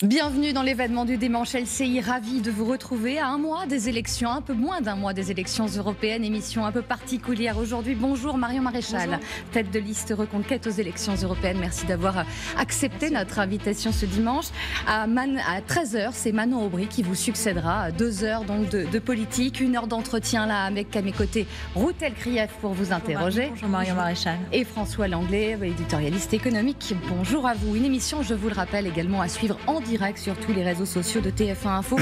Bienvenue dans l'événement du dimanche LCI, ravi de vous retrouver à un mois des élections, un peu moins d'un mois des élections européennes, émission un peu particulière aujourd'hui. Bonjour Marion Maréchal, bonjour. Tête de liste Reconquête aux élections européennes, merci d'avoir accepté notre invitation ce dimanche. À 13h, c'est Manon Aubry qui vous succédera, 2 heures donc de politique, 1 heure d'entretien là avec à mes côtés Ruth Elkrief pour vous interroger. Bonjour Marion Maréchal. Et François Langlais, éditorialiste économique. Bonjour à vous. Une émission, je vous le rappelle, également à suivre en direct sur tous les réseaux sociaux de TF1 Info.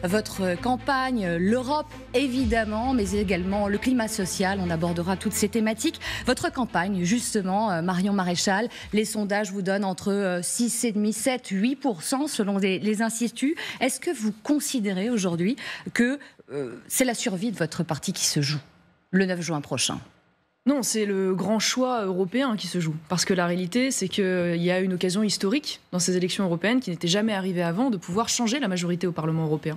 Votre campagne, l'Europe évidemment, mais également le climat social. On abordera toutes ces thématiques. Votre campagne, justement, Marion Maréchal, les sondages vous donnent entre 6,5, 7, 8% selon les instituts. Est-ce que vous considérez aujourd'hui que c'est la survie de votre parti qui se joue le 9 juin prochain ? Non, c'est le grand choix européen qui se joue. Parce que la réalité, c'est qu'il y a une occasion historique dans ces élections européennes qui n'était jamais arrivée avant de pouvoir changer la majorité au Parlement européen.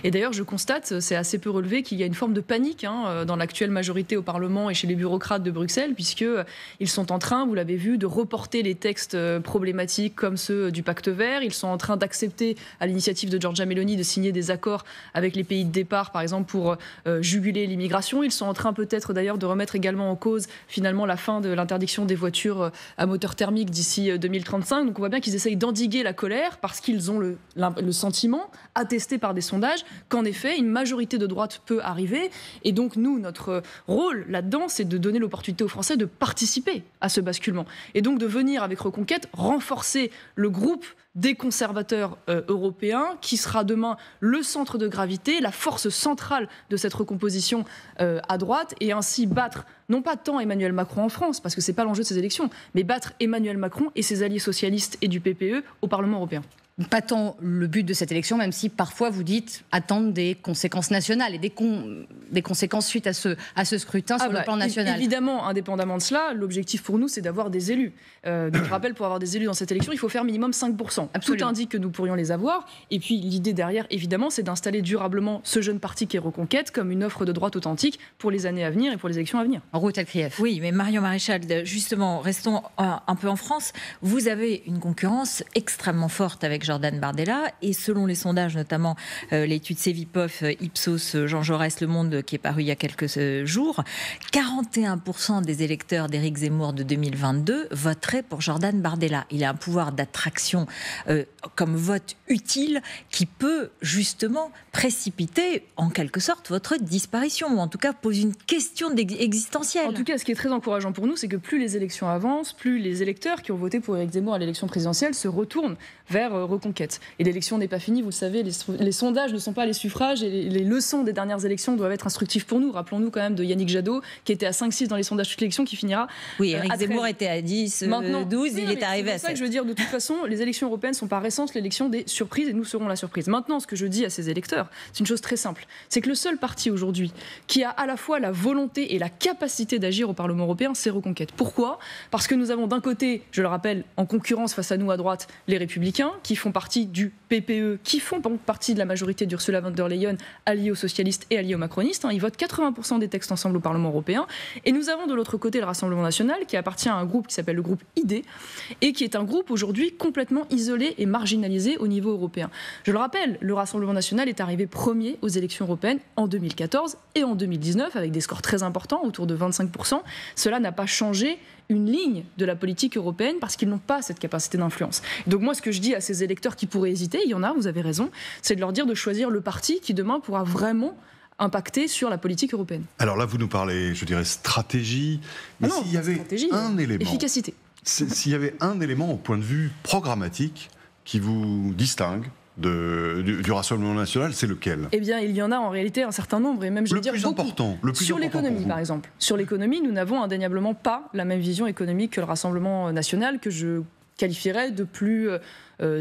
Et d'ailleurs, je constate, c'est assez peu relevé, qu'il y a une forme de panique dans l'actuelle majorité au Parlement et chez les bureaucrates de Bruxelles, puisqu'ils sont en train, vous l'avez vu, de reporter les textes problématiques comme ceux du Pacte vert. Ils sont en train d'accepter, à l'initiative de Giorgia Meloni, de signer des accords avec les pays de départ, par exemple, pour juguler l'immigration. Ils sont en train peut-être d'ailleurs de remettre également en cause finalement la fin de l'interdiction des voitures à moteur thermique d'ici 2035. Donc on voit bien qu'ils essayent d'endiguer la colère parce qu'ils ont le sentiment, attesté par des sondages, qu'en effet une majorité de droite peut arriver. Et donc nous, notre rôle là-dedans, c'est de donner l'opportunité aux Français de participer à ce basculement. Et donc de venir avec Reconquête renforcer le groupe des conservateurs européens, qui sera demain le centre de gravité, la force centrale de cette recomposition à droite, et ainsi battre, non pas tant Emmanuel Macron en France, parce que ce n'est pas l'enjeu de ces élections, mais battre Emmanuel Macron et ses alliés socialistes et du PPE au Parlement européen. Pas tant le but de cette élection, même si parfois vous dites attendre des conséquences nationales et des conséquences suite à ce scrutin sur le plan national. Évidemment, indépendamment de cela, l'objectif pour nous, c'est d'avoir des élus. Donc je rappelle, pour avoir des élus dans cette élection, il faut faire minimum 5%. Absolument. Tout indique que nous pourrions les avoir. Et puis l'idée derrière, évidemment, c'est d'installer durablement ce jeune parti qui est Reconquête comme une offre de droite authentique pour les années à venir et pour les élections à venir. Ruth Elkrief. Oui, mais Marion Maréchal, justement, restons un peu en France. Vous avez une concurrence extrêmement forte avec Jordan Bardella, et selon les sondages, notamment l'étude Cevipof, Ipsos, Jean Jaurès, Le Monde, qui est paru il y a quelques jours, 41% des électeurs d'Éric Zemmour de 2022 voteraient pour Jordan Bardella. Il a un pouvoir d'attraction comme vote utile qui peut justement précipiter en quelque sorte votre disparition, ou en tout cas pose une question existentielle. En tout cas, ce qui est très encourageant pour nous, c'est que plus les élections avancent, plus les électeurs qui ont voté pour Éric Zemmour à l'élection présidentielle se retournent vers Reconquête. Et l'élection n'est pas finie, vous le savez, les sondages ne sont pas les suffrages, et les leçons des dernières élections doivent être instructives pour nous. Rappelons-nous quand même de Yannick Jadot, qui était à 5-6 dans les sondages toute l'élection, qui finira... Oui, Éric Zemmour était à 10, 12, il est arrivé à 7. C'est ça que je veux dire, de toute façon, les élections européennes ne sont pas récentes, l'élection des surprises, et nous serons la surprise. Maintenant, ce que je dis à ces électeurs, c'est une chose très simple, c'est que le seul parti aujourd'hui qui a à la fois la volonté et la capacité d'agir au Parlement européen, c'est Reconquête. Pourquoi ? Parce que nous avons d'un côté, je le rappelle, en concurrence face à nous à droite, les Républicains, qui font partie du PPE, qui font partie de la majorité d'Ursula von der Leyen, alliés aux socialistes et alliés aux macronistes. Ils votent 80% des textes ensemble au Parlement européen. Et nous avons de l'autre côté le Rassemblement national, qui appartient à un groupe qui s'appelle le groupe ID, et qui est un groupe aujourd'hui complètement isolé et marginalisé au niveau européen. Je le rappelle, le Rassemblement national est arrivé premier aux élections européennes en 2014 et en 2019, avec des scores très importants, autour de 25%. Cela n'a pas changé une ligne de la politique européenne parce qu'ils n'ont pas cette capacité d'influence. Donc moi, ce que je dis à ces électeurs qui pourraient hésiter, il y en a, vous avez raison, c'est de leur dire de choisir le parti qui demain pourra vraiment impacter sur la politique européenne. Alors là, vous nous parlez, je dirais, stratégie, mais s'il y avait un élément... Efficacité. S'il y avait un élément au point de vue programmatique qui vous distingue du Rassemblement national, c'est lequel ? Eh bien, il y en a en réalité un certain nombre, et même je veux dire beaucoup. Le plus sur important l'économie, par exemple. Sur l'économie, nous n'avons indéniablement pas la même vision économique que le Rassemblement national, que je qualifierais de plus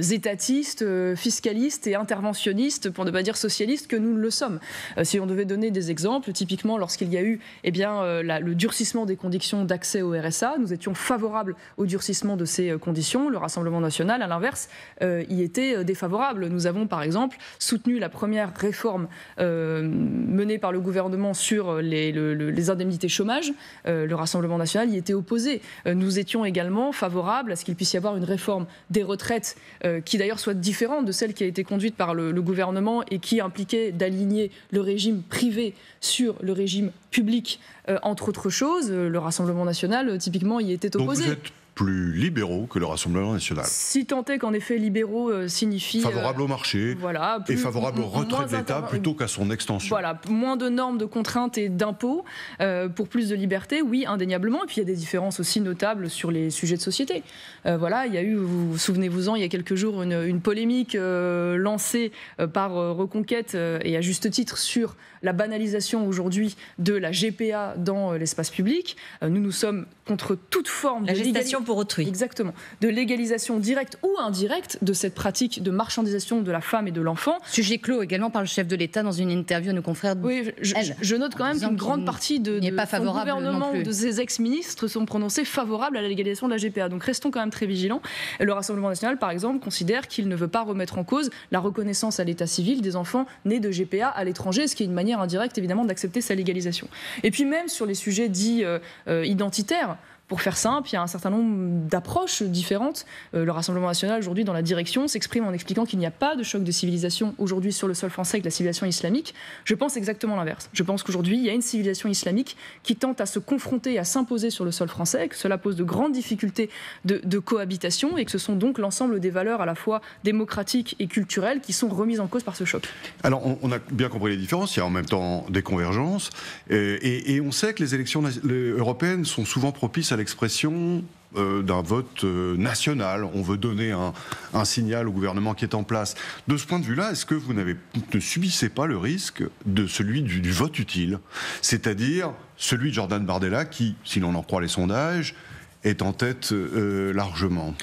étatiste, fiscaliste et interventionniste, pour ne pas dire socialiste, que nous le sommes. Si on devait donner des exemples, typiquement lorsqu'il y a eu le durcissement des conditions d'accès au RSA, nous étions favorables au durcissement de ces conditions. Le Rassemblement national, à l'inverse, y était défavorable. Nous avons par exemple soutenu la première réforme menée par le gouvernement sur les indemnités chômage. Le Rassemblement national y était opposé. Nous étions également favorables à ce qu'il puisse y avoir une réforme des retraites qui d'ailleurs soit différente de celle qui a été conduite par le gouvernement et qui impliquait d'aligner le régime privé sur le régime public, entre autres choses. Le Rassemblement national, typiquement, y était opposé. Donc vous êtes plus libéraux que le Rassemblement national. Si tant est qu'en effet libéraux signifie... Favorable au marché, voilà, et favorable au retrait de l'État plutôt qu'à son extension. Voilà, moins de normes, de contraintes et d'impôts pour plus de liberté, oui, indéniablement. Et puis il y a des différences aussi notables sur les sujets de société. Voilà, il y a eu, vous souvenez-vous-en, il y a quelques jours, une polémique lancée par Reconquête, et à juste titre, sur la banalisation aujourd'hui de la GPA dans l'espace public. Nous sommes contre toute forme de gestation pour autrui. Exactement. De légalisation directe ou indirecte de cette pratique de marchandisation de la femme et de l'enfant. Sujet clos également par le chef de l'État dans une interview à nos confrères. Oui, je note quand même qu'une grande partie de son gouvernement ou de ses ex-ministres sont prononcés favorables à la légalisation de la GPA. Donc restons quand même très vigilants. Le Rassemblement national, par exemple, considère qu'il ne veut pas remettre en cause la reconnaissance à l'état civil des enfants nés de GPA à l'étranger, ce qui est une manière indirecte évidemment d'accepter sa légalisation. Et puis même sur les sujets dits identitaires, pour faire simple, il y a un certain nombre d'approches différentes. Le Rassemblement national, aujourd'hui, dans la direction, s'exprime en expliquant qu'il n'y a pas de choc de civilisation aujourd'hui sur le sol français avec la civilisation islamique. Je pense exactement l'inverse. Je pense qu'aujourd'hui, il y a une civilisation islamique qui tente à se confronter et à s'imposer sur le sol français, que cela pose de grandes difficultés de cohabitation et que ce sont donc l'ensemble des valeurs à la fois démocratiques et culturelles qui sont remises en cause par ce choc. Alors, on a bien compris les différences. Il y a en même temps des convergences. Et on sait que les élections européennes sont souvent propices à l'expression d'un vote national. On veut donner un signal au gouvernement qui est en place. De ce point de vue-là, est-ce que vous ne subissez pas le risque de celui du vote utile, c'est-à-dire celui de Jordan Bardella qui, si l'on en croit les sondages, est en tête largement?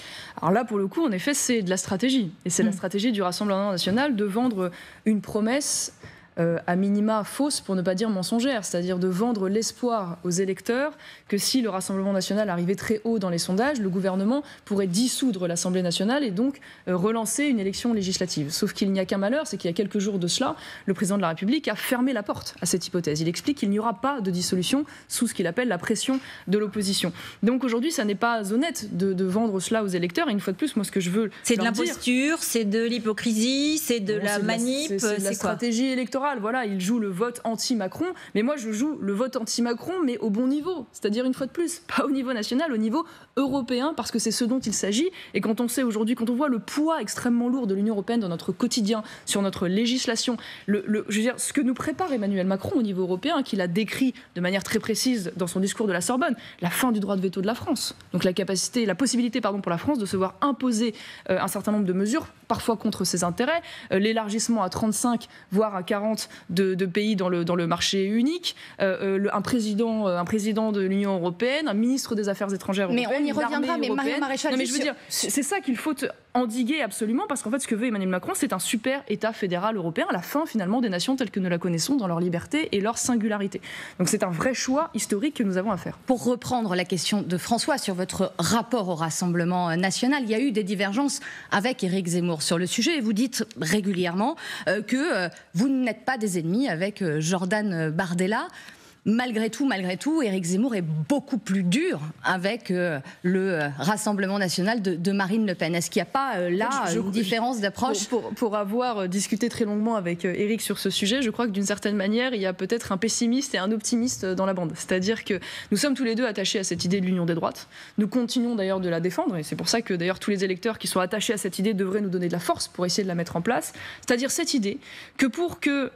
Alors là, pour le coup, en effet, c'est de la stratégie. Et c'est la stratégie du Rassemblement national de vendre une promesse à minima fausse, pour ne pas dire mensongère, c'est-à-dire de vendre l'espoir aux électeurs que si le Rassemblement national arrivait très haut dans les sondages, le gouvernement pourrait dissoudre l'Assemblée nationale et donc relancer une élection législative. Sauf qu'il n'y a qu'un malheur, c'est qu'il y a quelques jours de cela, le président de la République a fermé la porte à cette hypothèse. Il explique qu'il n'y aura pas de dissolution sous ce qu'il appelle la pression de l'opposition. Donc aujourd'hui, ça n'est pas honnête de vendre cela aux électeurs. Et une fois de plus, moi, ce que je veux... C'est de l'imposture, c'est de l'hypocrisie, c'est de la manip, c'est de la stratégie électorale. Voilà, il joue le vote anti-Macron, mais moi je joue le vote anti-Macron, mais au bon niveau. C'est-à-dire, une fois de plus, pas au niveau national, au niveau européen, parce que c'est ce dont il s'agit. Et quand on sait aujourd'hui, quand on voit le poids extrêmement lourd de l'Union européenne dans notre quotidien, sur notre législation, je veux dire, ce que nous prépare Emmanuel Macron au niveau européen, qu'il a décrit de manière très précise dans son discours de la Sorbonne, la fin du droit de veto de la France. Donc la possibilité pour la France de se voir imposer un certain nombre de mesures, parfois contre ses intérêts, l'élargissement à 35, voire à 40 de pays dans le marché unique, un président de l'Union européenne, un ministre des Affaires étrangères européenne. Mais on y reviendra, mais Marion Maréchal... Non, mais je veux dire, c'est ça qu'il faut endiguer absolument, parce qu'en fait, ce que veut Emmanuel Macron, c'est un super État fédéral européen, à la fin, finalement, des nations telles que nous la connaissons, dans leur liberté et leur singularité. Donc c'est un vrai choix historique que nous avons à faire. Pour reprendre la question de François sur votre rapport au Rassemblement national, il y a eu des divergences avec Éric Zemmour sur le sujet, et vous dites régulièrement que vous n'êtes pas des ennemis avec Jordan Bardella. Malgré tout, Éric Zemmour est beaucoup plus dur avec le Rassemblement national de Marine Le Pen. Est-ce qu'il n'y a pas une différence d'approche ? Pour avoir discuté très longuement avec Éric sur ce sujet, je crois que d'une certaine manière, il y a peut-être un pessimiste et un optimiste dans la bande. C'est-à-dire que nous sommes tous les deux attachés à cette idée de l'union des droites. Nous continuons d'ailleurs de la défendre, et c'est pour ça que d'ailleurs tous les électeurs qui sont attachés à cette idée devraient nous donner de la force pour essayer de la mettre en place. C'est-à-dire cette idée que pour que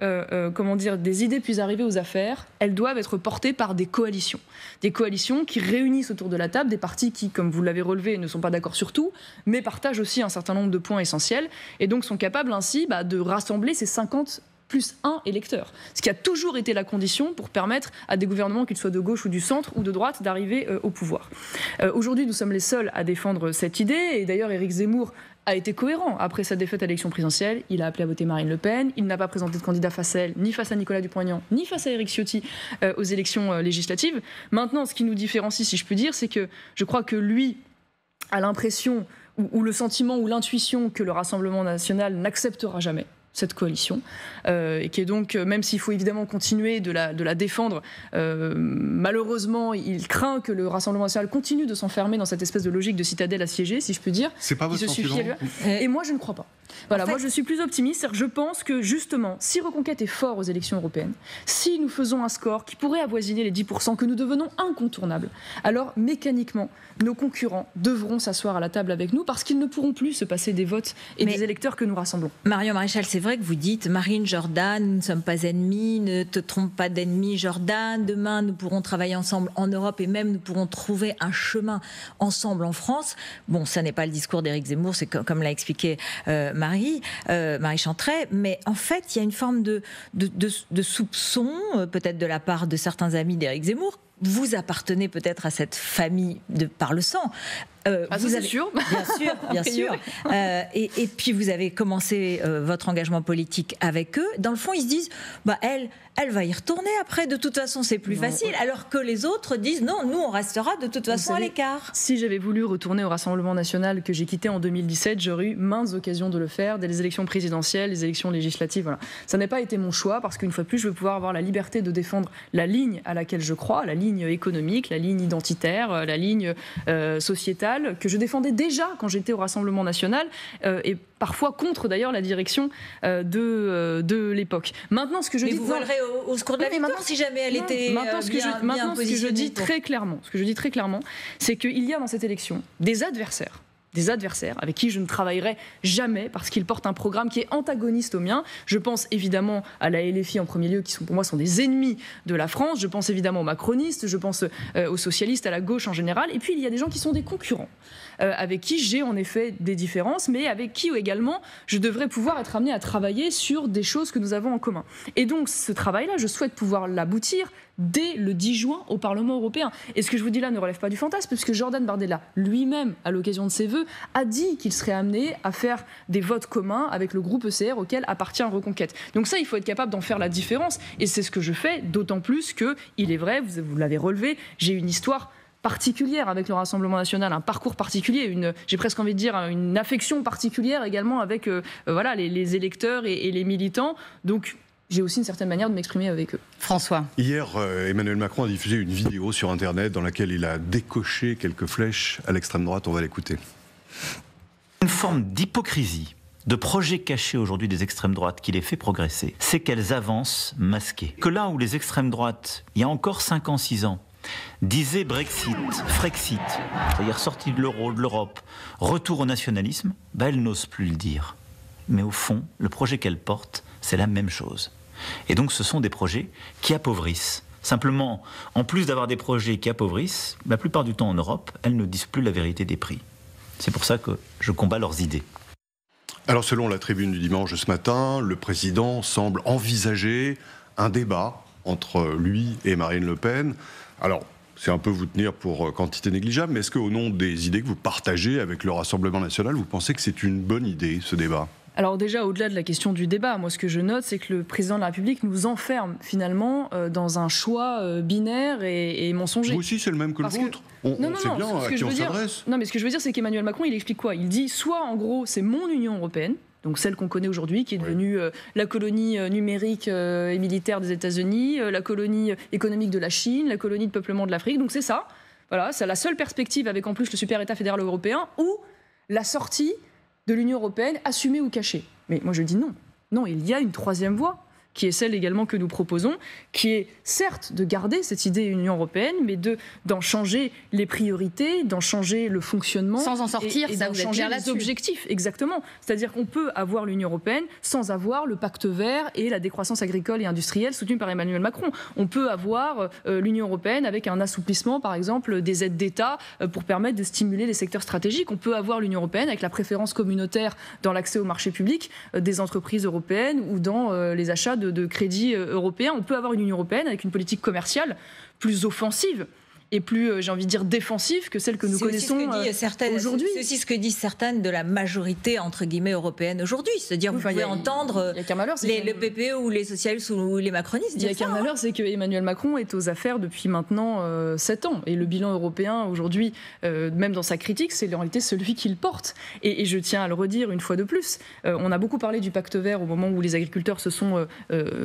des idées puissent arriver aux affaires, elles doivent être portées par des coalitions qui réunissent autour de la table des partis qui, comme vous l'avez relevé, ne sont pas d'accord sur tout, mais partagent aussi un certain nombre de points essentiels, et donc sont capables ainsi de rassembler ces 50 plus 1 électeur. Ce qui a toujours été la condition pour permettre à des gouvernements, qu'ils soient de gauche ou du centre ou de droite, d'arriver au pouvoir. Aujourd'hui, nous sommes les seuls à défendre cette idée, et d'ailleurs Éric Zemmour a été cohérent. Après sa défaite à l'élection présidentielle, il a appelé à voter Marine Le Pen, il n'a pas présenté de candidat face à elle, ni face à Nicolas Dupont-Aignan, ni face à Éric Ciotti aux élections législatives. Maintenant, ce qui nous différencie, si je puis dire, c'est que je crois que lui a l'impression, ou le sentiment, ou l'intuition que le Rassemblement national n'acceptera jamais cette coalition, et qui est donc, même s'il faut évidemment continuer de la défendre, malheureusement, il craint que le Rassemblement national continue de s'enfermer dans cette espèce de logique de citadelle assiégée, si je puis dire. C'est pas votre sentiment ? Et moi, je ne crois pas. Voilà, moi, je suis plus optimiste. Je pense que, justement, si Reconquête est fort aux élections européennes, si nous faisons un score qui pourrait avoisiner les 10%, que nous devenons incontournables, alors, mécaniquement, nos concurrents devront s'asseoir à la table avec nous parce qu'ils ne pourront plus se passer des votes et des électeurs que nous rassemblons. Marion Maréchal, c'est vrai que vous dites, Marine, Jordan, nous ne sommes pas ennemis, ne te trompe pas d'ennemis, Jordan, demain nous pourrons travailler ensemble en Europe et même nous pourrons trouver un chemin ensemble en France. Bon, ça n'est pas le discours d'Éric Zemmour, c'est comme l'a expliqué Marie Chantret, mais en fait, il y a une forme de soupçon, peut-être de la part de certains amis d'Éric Zemmour. Vous appartenez peut-être à cette famille par le sang. Vous avez sûr. Bien sûr. Et puis vous avez commencé votre engagement politique avec eux. Dans le fond, ils se disent, elle va y retourner après. De toute façon, c'est plus facile. Alors que les autres disent, non, nous, on restera de toute façon à l'écart. Si j'avais voulu retourner au Rassemblement national que j'ai quitté en 2017, j'aurais eu maintes occasions de le faire, dès les élections présidentielles, les élections législatives. Voilà. Ça n'a pas été mon choix parce qu'une fois de plus, je veux pouvoir avoir la liberté de défendre la ligne à laquelle je crois, la ligne économique, la ligne identitaire, la ligne sociétale, que je défendais déjà quand j'étais au Rassemblement national, et parfois contre d'ailleurs la direction de l'époque. Maintenant, ce que je dis, vous volerez au secours de la victoire si jamais elle était bien positionnée. Ce que je dis très clairement, c'est qu'il y a dans cette élection des adversaires avec qui je ne travaillerai jamais parce qu'ils portent un programme qui est antagoniste au mien. Je pense évidemment à la LFI en premier lieu, qui pour moi sont des ennemis de la France. Je pense évidemment aux macronistes, je pense aux socialistes, à la gauche en général. Et puis il y a des gens qui sont des concurrents, avec qui j'ai en effet des différences, mais avec qui également je devrais pouvoir être amené à travailler sur des choses que nous avons en commun. Et donc ce travail-là, je souhaite pouvoir l'aboutir dès le 10 juin au Parlement européen. Et ce que je vous dis là ne relève pas du fantasme, puisque Jordan Bardella, lui-même, à l'occasion de ses vœux, a dit qu'il serait amené à faire des votes communs avec le groupe ECR auquel appartient Reconquête. Donc ça, il faut être capable d'en faire la différence. Et c'est ce que je fais, d'autant plus que, il est vrai, vous l'avez relevé, j'ai une histoire particulière avec le Rassemblement national, un parcours particulier, j'ai presque envie de dire une affection particulière également avec les électeurs et les militants. Donc, j'ai aussi une certaine manière de m'exprimer avec eux. François. Hier, Emmanuel Macron a diffusé une vidéo sur Internet dans laquelle il a décoché quelques flèches à l'extrême droite. On va l'écouter. Une forme d'hypocrisie, de projet caché aujourd'hui des extrêmes droites qui les fait progresser, c'est qu'elles avancent masquées. Que là où les extrêmes droites, il y a encore 5 ans, 6 ans, disaient Brexit, Frexit, c'est-à-dire sortie de l'euro, de l'Europe, retour au nationalisme, elles n'osent plus le dire. Mais au fond, le projet qu'elles portent, c'est la même chose. Et donc ce sont des projets qui appauvrissent. Simplement, en plus d'avoir des projets qui appauvrissent, la plupart du temps en Europe, elles ne disent plus la vérité des prix. C'est pour ça que je combats leurs idées. Alors selon la Tribune du dimanche de ce matin, le président semble envisager un débat entre lui et Marine Le Pen. Alors, c'est un peu vous tenir pour quantité négligeable, mais est-ce qu'au nom des idées que vous partagez avec le Rassemblement national, vous pensez que c'est une bonne idée, ce débat ? Alors déjà, au-delà de la question du débat, moi ce que je note, c'est que le président de la République nous enferme finalement dans un choix binaire et mensonger. Vous aussi, c'est le même que le vôtre. On sait bien à qui on s'adresse. Non, mais ce que je veux dire, c'est qu'Emmanuel Macron, il explique quoi ? Il dit soit en gros, c'est mon Union européenne, donc celle qu'on connaît aujourd'hui, qui est devenue la colonie numérique et militaire des États-Unis, la colonie économique de la Chine, la colonie de peuplement de l'Afrique, donc c'est ça. Voilà, c'est la seule perspective avec en plus le super-État fédéral européen, ou la sortie de l'Union européenne, assumée ou cachée. Mais moi je dis non. Non, il y a une troisième voie, qui est celle également que nous proposons, qui est certes de garder cette idée Union européenne, mais d'en changer les priorités, d'en changer le fonctionnement. Sans en sortir, et ça d'en vous êtes changer bien les là-dessus. objectifs, exactement. C'est-à-dire qu'on peut avoir l'Union européenne sans avoir le pacte vert et la décroissance agricole et industrielle soutenue par Emmanuel Macron. On peut avoir l'Union européenne avec un assouplissement, par exemple, des aides d'État pour permettre de stimuler les secteurs stratégiques. On peut avoir l'Union européenne avec la préférence communautaire dans l'accès au marché public des entreprises européennes ou dans les achats de crédits européens. On peut avoir une Union européenne avec une politique commerciale plus offensive. est plus, j'ai envie de dire, défensive que celle que nous connaissons aujourd'hui. C'est aussi ce que disent certaines de la majorité, entre guillemets, européenne aujourd'hui. C'est-à-dire, vous pouvez entendre le PPE ou les socialistes ou les macronistes dire ça. Il y a qu'un malheur, c'est que Emmanuel Macron est aux affaires depuis maintenant 7 ans. Et le bilan européen, aujourd'hui, même dans sa critique, c'est en réalité celui qu'il porte. Et je tiens à le redire une fois de plus. On a beaucoup parlé du pacte vert au moment où les agriculteurs se sont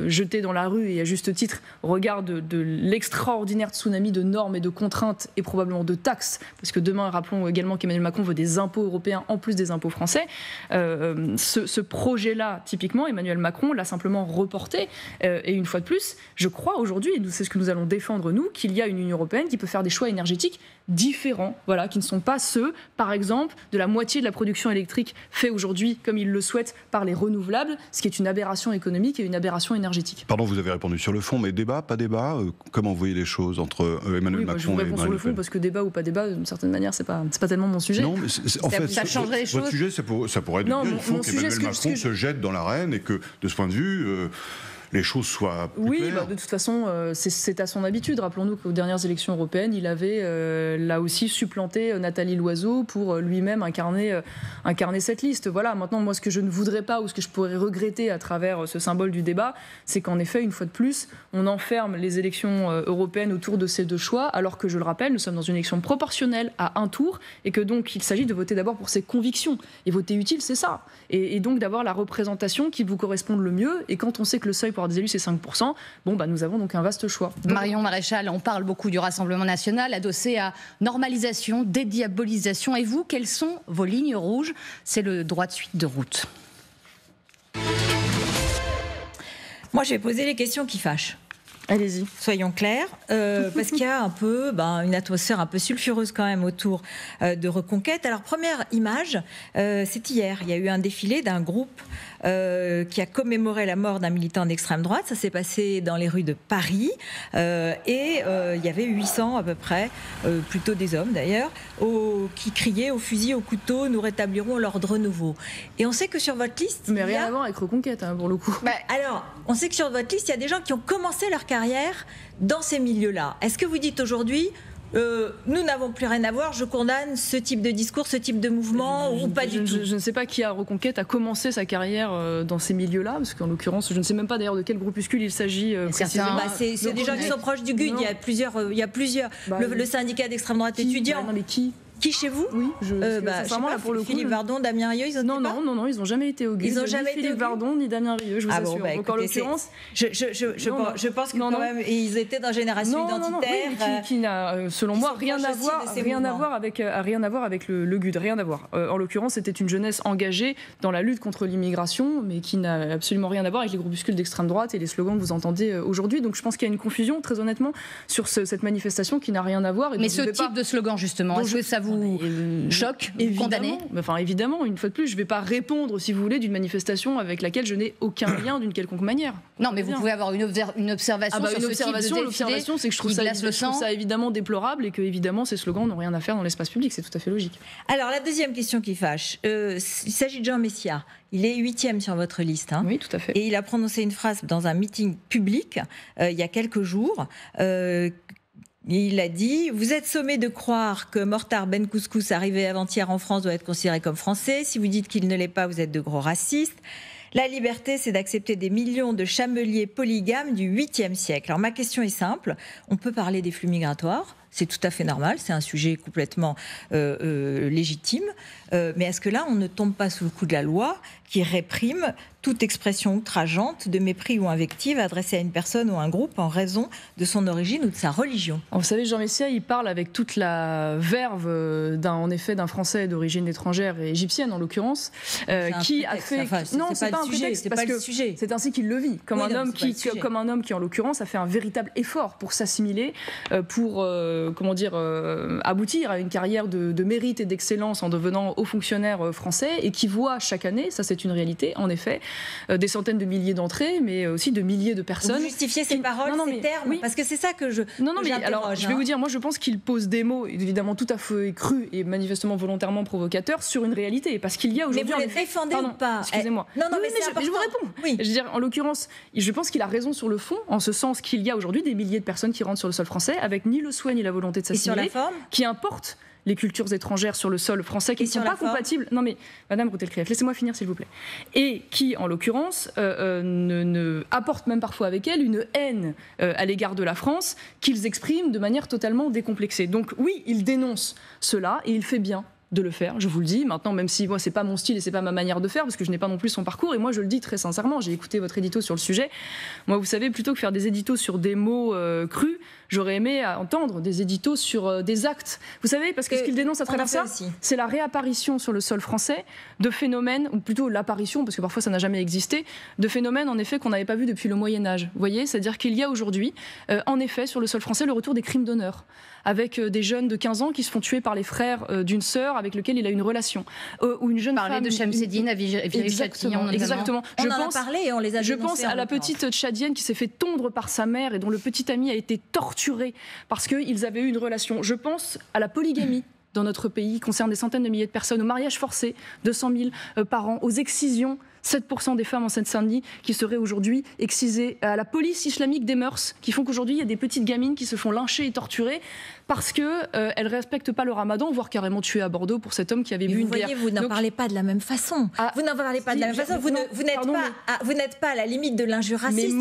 jetés dans la rue et à juste titre regardent de l'extraordinaire tsunami de normes et de contraintes et probablement de taxes, parce que demain, rappelons également qu'Emmanuel Macron veut des impôts européens en plus des impôts français. Ce projet-là, typiquement, Emmanuel Macron l'a simplement reporté. Et une fois de plus, je crois aujourd'hui, et c'est ce que nous allons défendre nous, qu'il y a une Union européenne qui peut faire des choix énergétiques différents, voilà, qui ne sont pas ceux, par exemple, de la moitié de la production électrique fait aujourd'hui, comme il le souhaite, par les renouvelables, ce qui est une aberration économique et une aberration énergétique. Pardon, vous avez répondu sur le fond, mais débat, pas débat, comment vous voyez les choses entre Emmanuel Macron et Marine Le Pen ? Je vous réponds sur le fond parce que débat ou pas débat, d'une certaine manière, c'est pas tellement mon sujet. Non, mais en fait, ça changerait les choses. Votre sujet, ça pourrait être de dire il faut qu'Emmanuel Macron se jette dans l'arène et que, de ce point de vue, les choses soient plus claires. De toute façon, c'est à son habitude. Rappelons-nous qu'aux dernières élections européennes, il avait là aussi supplanté Nathalie Loiseau pour lui-même incarner cette liste. Voilà. Maintenant, moi, ce que je ne voudrais pas ou ce que je pourrais regretter à travers ce symbole du débat, c'est qu'en effet, une fois de plus, on enferme les élections européennes autour de ces deux choix, alors que, je le rappelle, nous sommes dans une élection proportionnelle à un tour et que donc il s'agit de voter d'abord pour ses convictions. Et voter utile, c'est ça. Et donc d'avoir la représentation qui vous corresponde le mieux. Et quand on sait que le seuil pour des élus, c'est 5%. Nous avons donc un vaste choix. Marion Maréchal, on parle beaucoup du Rassemblement national, adossé à normalisation, dédiabolisation. Et vous, quelles sont vos lignes rouges ? C'est le droit de suite de route. Moi, je vais poser les questions qui fâchent. Allez-y. Soyons clairs, parce qu'il y a un peu une atmosphère un peu sulfureuse quand même autour de Reconquête. Alors, première image, c'est hier. Il y a eu un défilé d'un groupe qui a commémoré la mort d'un militant d'extrême droite. Ça s'est passé dans les rues de Paris. Et il y avait 800 à peu près, plutôt des hommes d'ailleurs, qui criaient au fusil, au couteau, nous rétablirons l'ordre nouveau. Et on sait que sur votre liste... Mais rien à voir avec Reconquête, pour le coup. Alors, on sait que sur votre liste, il y a des gens qui ont commencé leur carrière dans ces milieux-là. Est-ce que vous dites aujourd'hui, nous n'avons plus rien à voir, je condamne ce type de discours, ce type de mouvement, ou pas du tout? Je ne sais pas qui à Reconquête a commencé sa carrière dans ces milieux-là, parce qu'en l'occurrence, je ne sais même pas d'ailleurs de quel groupuscule il s'agit précisément. C'est des gens qui sont proches du GUD, il y a plusieurs le syndicat d'extrême droite étudiant. Non, mais qui chez vous? Oui, sincèrement, là, pour le coup, Philippe Bardon, Damien Rieu, ils ont non, ils n'ont jamais été au GUD. Ils n'ont jamais été Philippe Bardon ni Damien Rieu, je vous assure. Donc en l'occurrence, je pense que quand même ils étaient dans Génération Identitaire, qui n'a, selon moi, rien à voir avec le GUD, rien à voir. En l'occurrence, c'était une jeunesse engagée dans la lutte contre l'immigration, mais qui n'a absolument rien à voir avec les groupuscules d'extrême droite et les slogans que vous entendez aujourd'hui. Donc je pense qu'il y a une confusion, très honnêtement, sur cette manifestation qui n'a rien à voir. Mais ce type de slogan, justement, est-ce que ça vous choque, condamné? Évidemment, une fois de plus, je ne vais pas répondre, si vous voulez, d'une manifestation avec laquelle je n'ai aucun lien d'une quelconque manière. Non, mais vous pouvez avoir une observation sur ce type de défilé. L'observation, c'est que je trouve ça évidemment déplorable et que, évidemment, ces slogans n'ont rien à faire dans l'espace public. C'est tout à fait logique. Alors, la deuxième question qui fâche, il s'agit de Jean Messia. Il est 8e sur votre liste. Oui, tout à fait. Et il a prononcé une phrase dans un meeting public il y a quelques jours. Il a dit « Vous êtes sommé de croire que Mortar Ben Couscous, arrivé avant-hier en France, doit être considéré comme français. Si vous dites qu'il ne l'est pas, vous êtes de gros racistes. La liberté, c'est d'accepter des millions de chameliers polygames du 8e siècle. » Alors ma question est simple. On peut parler des flux migratoires. C'est tout à fait normal. C'est un sujet complètement légitime. Mais est-ce que là, on ne tombe pas sous le coup de la loi qui réprime toute expression outrageante de mépris ou invective adressée à une personne ou un groupe en raison de son origine ou de sa religion? Vous savez, Jean Messia, il parle avec toute la verve d'un Français d'origine étrangère et égyptienne en l'occurrence, qui a fait. Non, c'est pas un prétexte, parce que c'est ainsi qu'il le vit, comme un homme qui en l'occurrence a fait un véritable effort pour s'assimiler, pour aboutir à une carrière de mérite et d'excellence en devenant haut fonctionnaire français, et qui voit chaque année, ça c'est une réalité, en effet, des centaines de milliers d'entrées, mais aussi de milliers de personnes. Vous justifiez ces paroles, ces termes, oui. Parce que c'est ça que je. Alors, je vais vous dire, moi je pense qu'il pose des mots évidemment tout à fait crus et manifestement volontairement provocateurs sur une réalité, parce qu'il y a aujourd'hui. Mais vous les défendez ou pas? Excusez-moi. Non, mais je vous réponds. Oui. Je veux dire, en l'occurrence, je pense qu'il a raison sur le fond, en ce sens qu'il y a aujourd'hui des milliers de personnes qui rentrent sur le sol français avec ni le souhait ni la volonté de s'assimiler, sur la forme qui importe les cultures étrangères sur le sol français qui ne sont pas compatibles. Non mais, Madame Routel-Krief, laissez-moi finir s'il vous plaît. Et qui, en l'occurrence, ne apportent même parfois avec elles une haine à l'égard de la France qu'ils expriment de manière totalement décomplexée. Donc oui, il dénonce cela et il fait bien de le faire, je vous le dis. Maintenant, même si moi, c'est pas mon style et c'est pas ma manière de faire, parce que je n'ai pas non plus son parcours, et moi, je le dis très sincèrement, j'ai écouté votre édito sur le sujet. Moi, vous savez, plutôt que faire des éditos sur des mots crus, j'aurais aimé entendre des éditos sur des actes. Vous savez, parce que ce qu'il dénonce à travers ça, c'est la réapparition sur le sol français de phénomènes, ou plutôt l'apparition, parce que parfois ça n'a jamais existé, de phénomènes, en effet, qu'on n'avait pas vus depuis le Moyen-Âge. Vous voyez, c'est-à-dire qu'il y a aujourd'hui, en effet, sur le sol français, le retour des crimes d'honneur, avec des jeunes de 15 ans qui se font tuer par les frères d'une sœur avec lequel il a une relation. Ou une jeune femme... de Chamseddine à Viry-Châtillon. Exactement. On en a parlé et on les a Je pense à la petite Tchadienne qui s'est fait tondre par sa mère et dont le petit ami a été torturé parce qu'ils avaient eu une relation. Je pense à la polygamie dans notre pays, qui concerne des centaines de milliers de personnes, au mariage forcé, 200 000 par an, aux excisions, 7% des femmes en Seine-Saint-Denis qui seraient aujourd'hui excisées, à la police islamique des mœurs, qui font qu'aujourd'hui il y a des petites gamines qui se font lyncher et torturer parce qu'elles ne respectent pas le ramadan, voire carrément tuées à Bordeaux pour cet homme qui avait bu une bière. Vous n'en parlez pas de la même façon. Vous n'en parlez pas de la même façon. Vous n'êtes pas à la limite de l'injure raciste.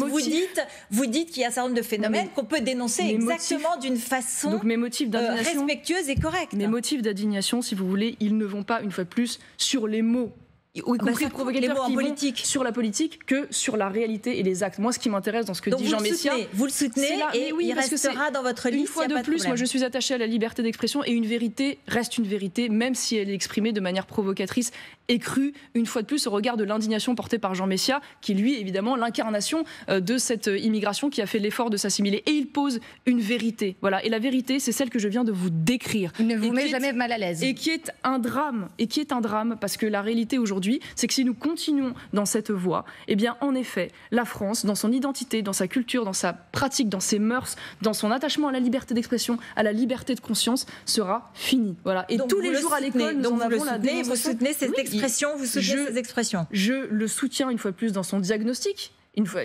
Vous dites qu'il y a un certain nombre de phénomènes qu'on peut dénoncer exactement d'une façon respectueuse et correcte. Mes motifs d'indignation, si vous voulez, ils ne vont pas, une fois de plus, sur les mots. Y compris provocateurs qui vont sur la politique que sur la réalité et les actes. Moi, ce qui m'intéresse dans ce que dit Jean Messia... Vous le soutenez et oui, il restera dans votre liste. Une fois de plus, moi je suis attachée à la liberté d'expression et une vérité reste une vérité, même si elle est exprimée de manière provocatrice et crue, une fois de plus, au regard de l'indignation portée par Jean Messia, qui lui, évidemment, l'incarnation de cette immigration qui a fait l'effort de s'assimiler. Et il pose une vérité. Voilà. Et la vérité, c'est celle que je viens de vous décrire. Il ne vous met jamais mal à l'aise. Et qui est un drame. Et qui est un drame, parce que la réalité aujourd'hui, c'est que si nous continuons dans cette voie, eh bien, en effet, la France, dans son identité, dans sa culture, dans sa pratique, dans ses mœurs, dans son attachement à la liberté d'expression, à la liberté de conscience, sera finie. Voilà. Et donc tous les jours à l'école, nous en avons la démonstration. Vous soutenez cette expression, vous soutenez ces expressions. Je le soutiens une fois de plus dans son diagnostic. Une fois,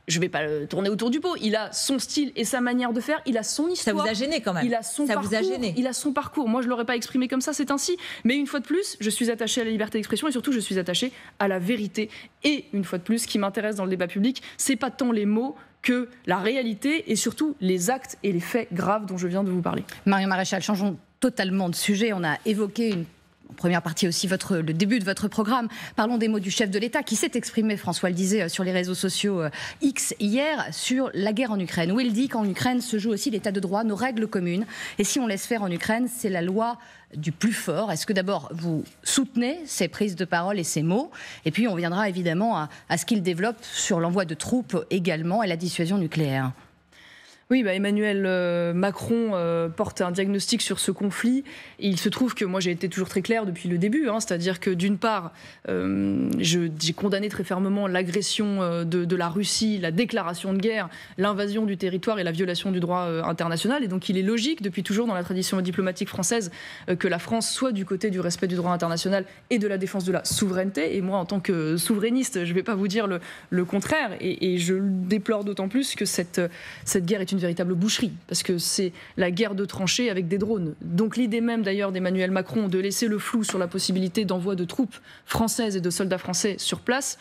je ne vais pas le tourner autour du pot. Il a son style et sa manière de faire. Il a son histoire. Ça vous a gêné quand même. Il a son parcours. Il a son parcours. Moi, je ne l'aurais pas exprimé comme ça, c'est ainsi. Mais une fois de plus, je suis attachée à la liberté d'expression et surtout, je suis attachée à la vérité. Et une fois de plus, ce qui m'intéresse dans le débat public, c'est pas tant les mots que la réalité et surtout les actes et les faits graves dont je viens de vous parler. Marion Maréchal, changeons totalement de sujet. On a évoqué en première partie aussi le début de votre programme. Parlons des mots du chef de l'État qui s'est exprimé, François le disait, sur les réseaux sociaux X hier, sur la guerre en Ukraine, où il dit qu'en Ukraine se joue aussi l'état de droit, nos règles communes. Et si on laisse faire en Ukraine, c'est la loi du plus fort. Est-ce que d'abord vous soutenez ces prises de parole et ces mots? Et puis on viendra évidemment à ce qu'il développe sur l'envoi de troupes également et la dissuasion nucléaire. Oui, Emmanuel Macron porte un diagnostic sur ce conflit. Et il se trouve que moi, j'ai été toujours très claire depuis le début. C'est-à-dire que d'une part, j'ai condamné très fermement l'agression de la Russie, la déclaration de guerre, l'invasion du territoire et la violation du droit international. Et donc, il est logique, depuis toujours dans la tradition diplomatique française, que la France soit du côté du respect du droit international et de la défense de la souveraineté. Et moi, en tant que souverainiste, je ne vais pas vous dire le contraire. Et je le déplore d'autant plus que cette guerre est une véritable boucherie, parce que c'est la guerre de tranchées avec des drones. Donc l'idée même d'ailleurs d'Emmanuel Macron de laisser le flou sur la possibilité d'envoi de troupes françaises et de soldats français sur place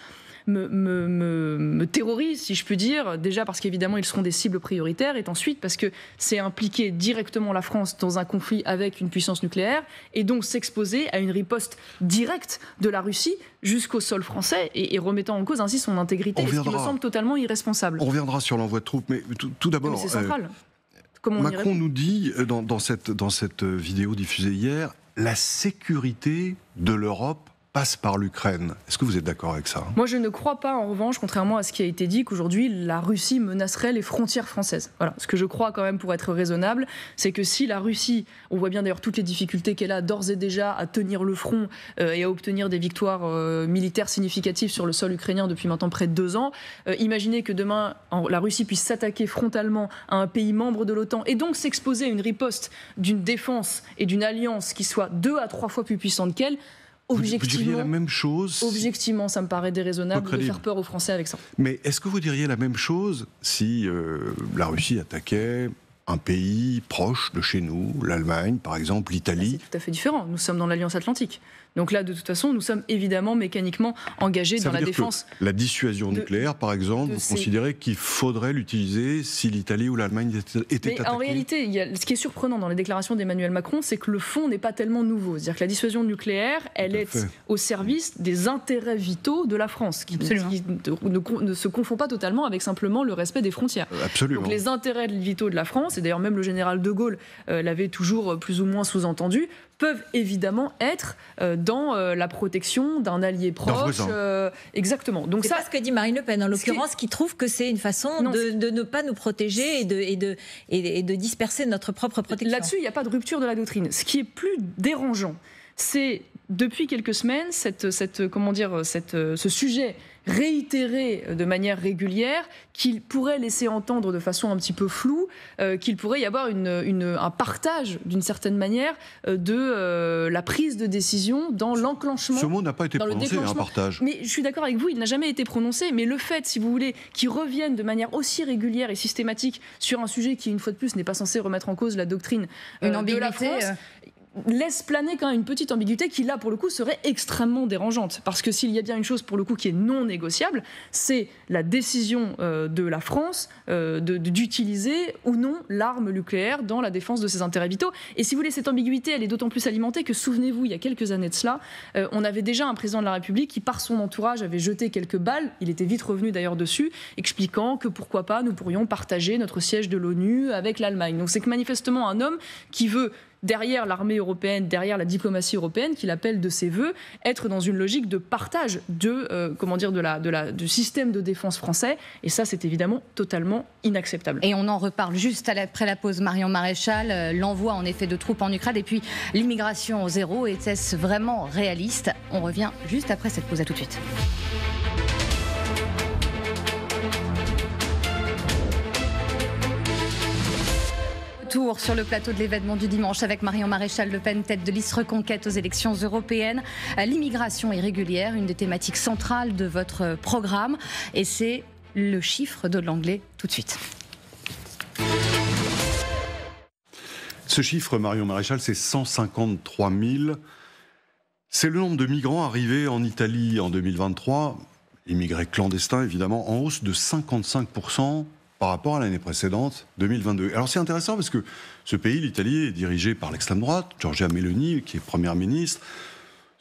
me terrorise, si je puis dire, déjà parce qu'évidemment ils seront des cibles prioritaires, et ensuite parce que c'est impliquer directement la France dans un conflit avec une puissance nucléaire, et donc s'exposer à une riposte directe de la Russie jusqu'au sol français, et remettant en cause ainsi son intégrité, ce qui me semble totalement irresponsable. On reviendra sur l'envoi de troupes, mais tout d'abord... c'est central. Macron nous dit, dans cette vidéo diffusée hier, la sécurité de l'Europe passe par l'Ukraine. Est-ce que vous êtes d'accord avec ça? Moi, je ne crois pas, en revanche, contrairement à ce qui a été dit, qu'aujourd'hui, la Russie menacerait les frontières françaises. Voilà. Ce que je crois quand même, pour être raisonnable, c'est que si la Russie, on voit bien d'ailleurs toutes les difficultés qu'elle a d'ores et déjà à tenir le front et à obtenir des victoires militaires significatives sur le sol ukrainien depuis maintenant près de 2 ans, imaginez que demain, la Russie puisse s'attaquer frontalement à un pays membre de l'OTAN et donc s'exposer à une riposte d'une défense et d'une alliance qui soit 2 à 3 fois plus puissante qu'elle. Vous diriez la même chose? Objectivement, ça me paraît déraisonnable de faire peur aux Français avec ça. Mais est-ce que vous diriez la même chose si la Russie attaquait un pays proche de chez nous, l'Allemagne par exemple, l'Italie. C'est tout à fait différent. Nous sommes dans l'Alliance Atlantique. Donc là, de toute façon, nous sommes évidemment mécaniquement engagés dans la défense. La dissuasion nucléaire, par exemple, vous considérez qu'il faudrait l'utiliser si l'Italie ou l'Allemagne étaient attaquées ? En réalité, ce qui est surprenant dans les déclarations d'Emmanuel Macron, c'est que le fond n'est pas tellement nouveau. C'est-à-dire que la dissuasion nucléaire, elle est au service des intérêts vitaux de la France, qui ne se confond pas totalement avec simplement le respect des frontières. Absolument. Donc les intérêts vitaux de la France, et d'ailleurs même le général de Gaulle l'avait toujours plus ou moins sous-entendu, peuvent évidemment être dans la protection d'un allié proche. Exactement. Donc c'est pas ce que dit Marine Le Pen, en l'occurrence, qui trouve que c'est une façon de ne pas nous protéger et de disperser notre propre protection. Là-dessus, il n'y a pas de rupture de la doctrine. Ce qui est plus dérangeant, c'est depuis quelques semaines, ce sujet réitéré de manière régulière, qu'il pourrait laisser entendre de façon un petit peu floue qu'il pourrait y avoir un partage, d'une certaine manière, de la prise de décision dans l'enclenchement. Ce mot n'a pas été prononcé, un partage. Mais je suis d'accord avec vous, il n'a jamais été prononcé, mais le fait, si vous voulez, qu'il revienne de manière aussi régulière et systématique sur un sujet qui, une fois de plus, n'est pas censé remettre en cause la doctrine de la France, laisse planer quand même une petite ambiguïté qui, là, pour le coup, serait extrêmement dérangeante. Parce que s'il y a bien une chose, pour le coup, qui est non négociable, c'est la décision de la France d'utiliser ou non l'arme nucléaire dans la défense de ses intérêts vitaux. Et si vous voulez, cette ambiguïté, elle est d'autant plus alimentée que, souvenez-vous, il y a quelques années de cela, on avait déjà un président de la République qui, par son entourage, avait jeté quelques balles, il était vite revenu d'ailleurs dessus, expliquant que pourquoi pas, nous pourrions partager notre siège de l'ONU avec l'Allemagne. Donc c'est que manifestement un homme qui veut, derrière l'armée européenne, derrière la diplomatie européenne, qu'il appelle de ses voeux, être dans une logique de partage du système de défense français. Et ça, c'est évidemment totalement inacceptable. Et on en reparle juste après la pause. Marion Maréchal, l'envoi en effet de troupes en Ukraine et puis l'immigration zéro, était-ce vraiment réaliste ? On revient juste après cette pause. À tout de suite. Tour sur le plateau de l'événement du dimanche avec Marion Maréchal Le Pen, tête de liste Reconquête aux élections européennes. L'immigration irrégulière, une des thématiques centrales de votre programme. Et c'est le chiffre de l'anglais tout de suite. Ce chiffre, Marion Maréchal, c'est 153 000. C'est le nombre de migrants arrivés en Italie en 2023, immigrés clandestins évidemment, en hausse de 55%. Par rapport à l'année précédente, 2022. Alors c'est intéressant parce que ce pays, l'Italie, est dirigé par l'extrême droite, Giorgia Meloni, qui est première ministre.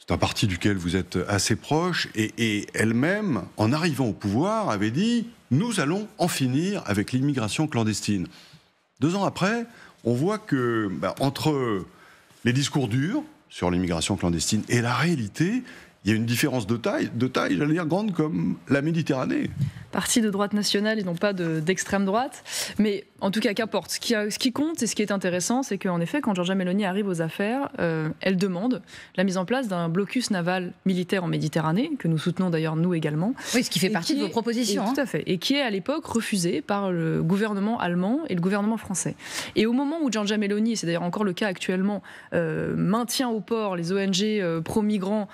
C'est un parti duquel vous êtes assez proche. Et elle-même, en arrivant au pouvoir, avait dit « Nous allons en finir avec l'immigration clandestine ». 2 ans après, on voit que, entre les discours durs sur l'immigration clandestine et la réalité, il y a une différence de taille, j'allais dire, grande comme la Méditerranée. Parti de droite nationale et non pas d'extrême droite. Mais en tout cas, qu'importe. Ce qui compte et ce qui est intéressant, c'est qu'en effet, quand Giorgia Meloni arrive aux affaires, elle demande la mise en place d'un blocus naval militaire en Méditerranée, que nous soutenons d'ailleurs nous également. Oui, ce qui fait partie de vos propositions. Tout à fait. Et qui est à l'époque refusé par le gouvernement allemand et le gouvernement français. Et au moment où Giorgia Meloni, et c'est d'ailleurs encore le cas actuellement, maintient au port les ONG pro-migrants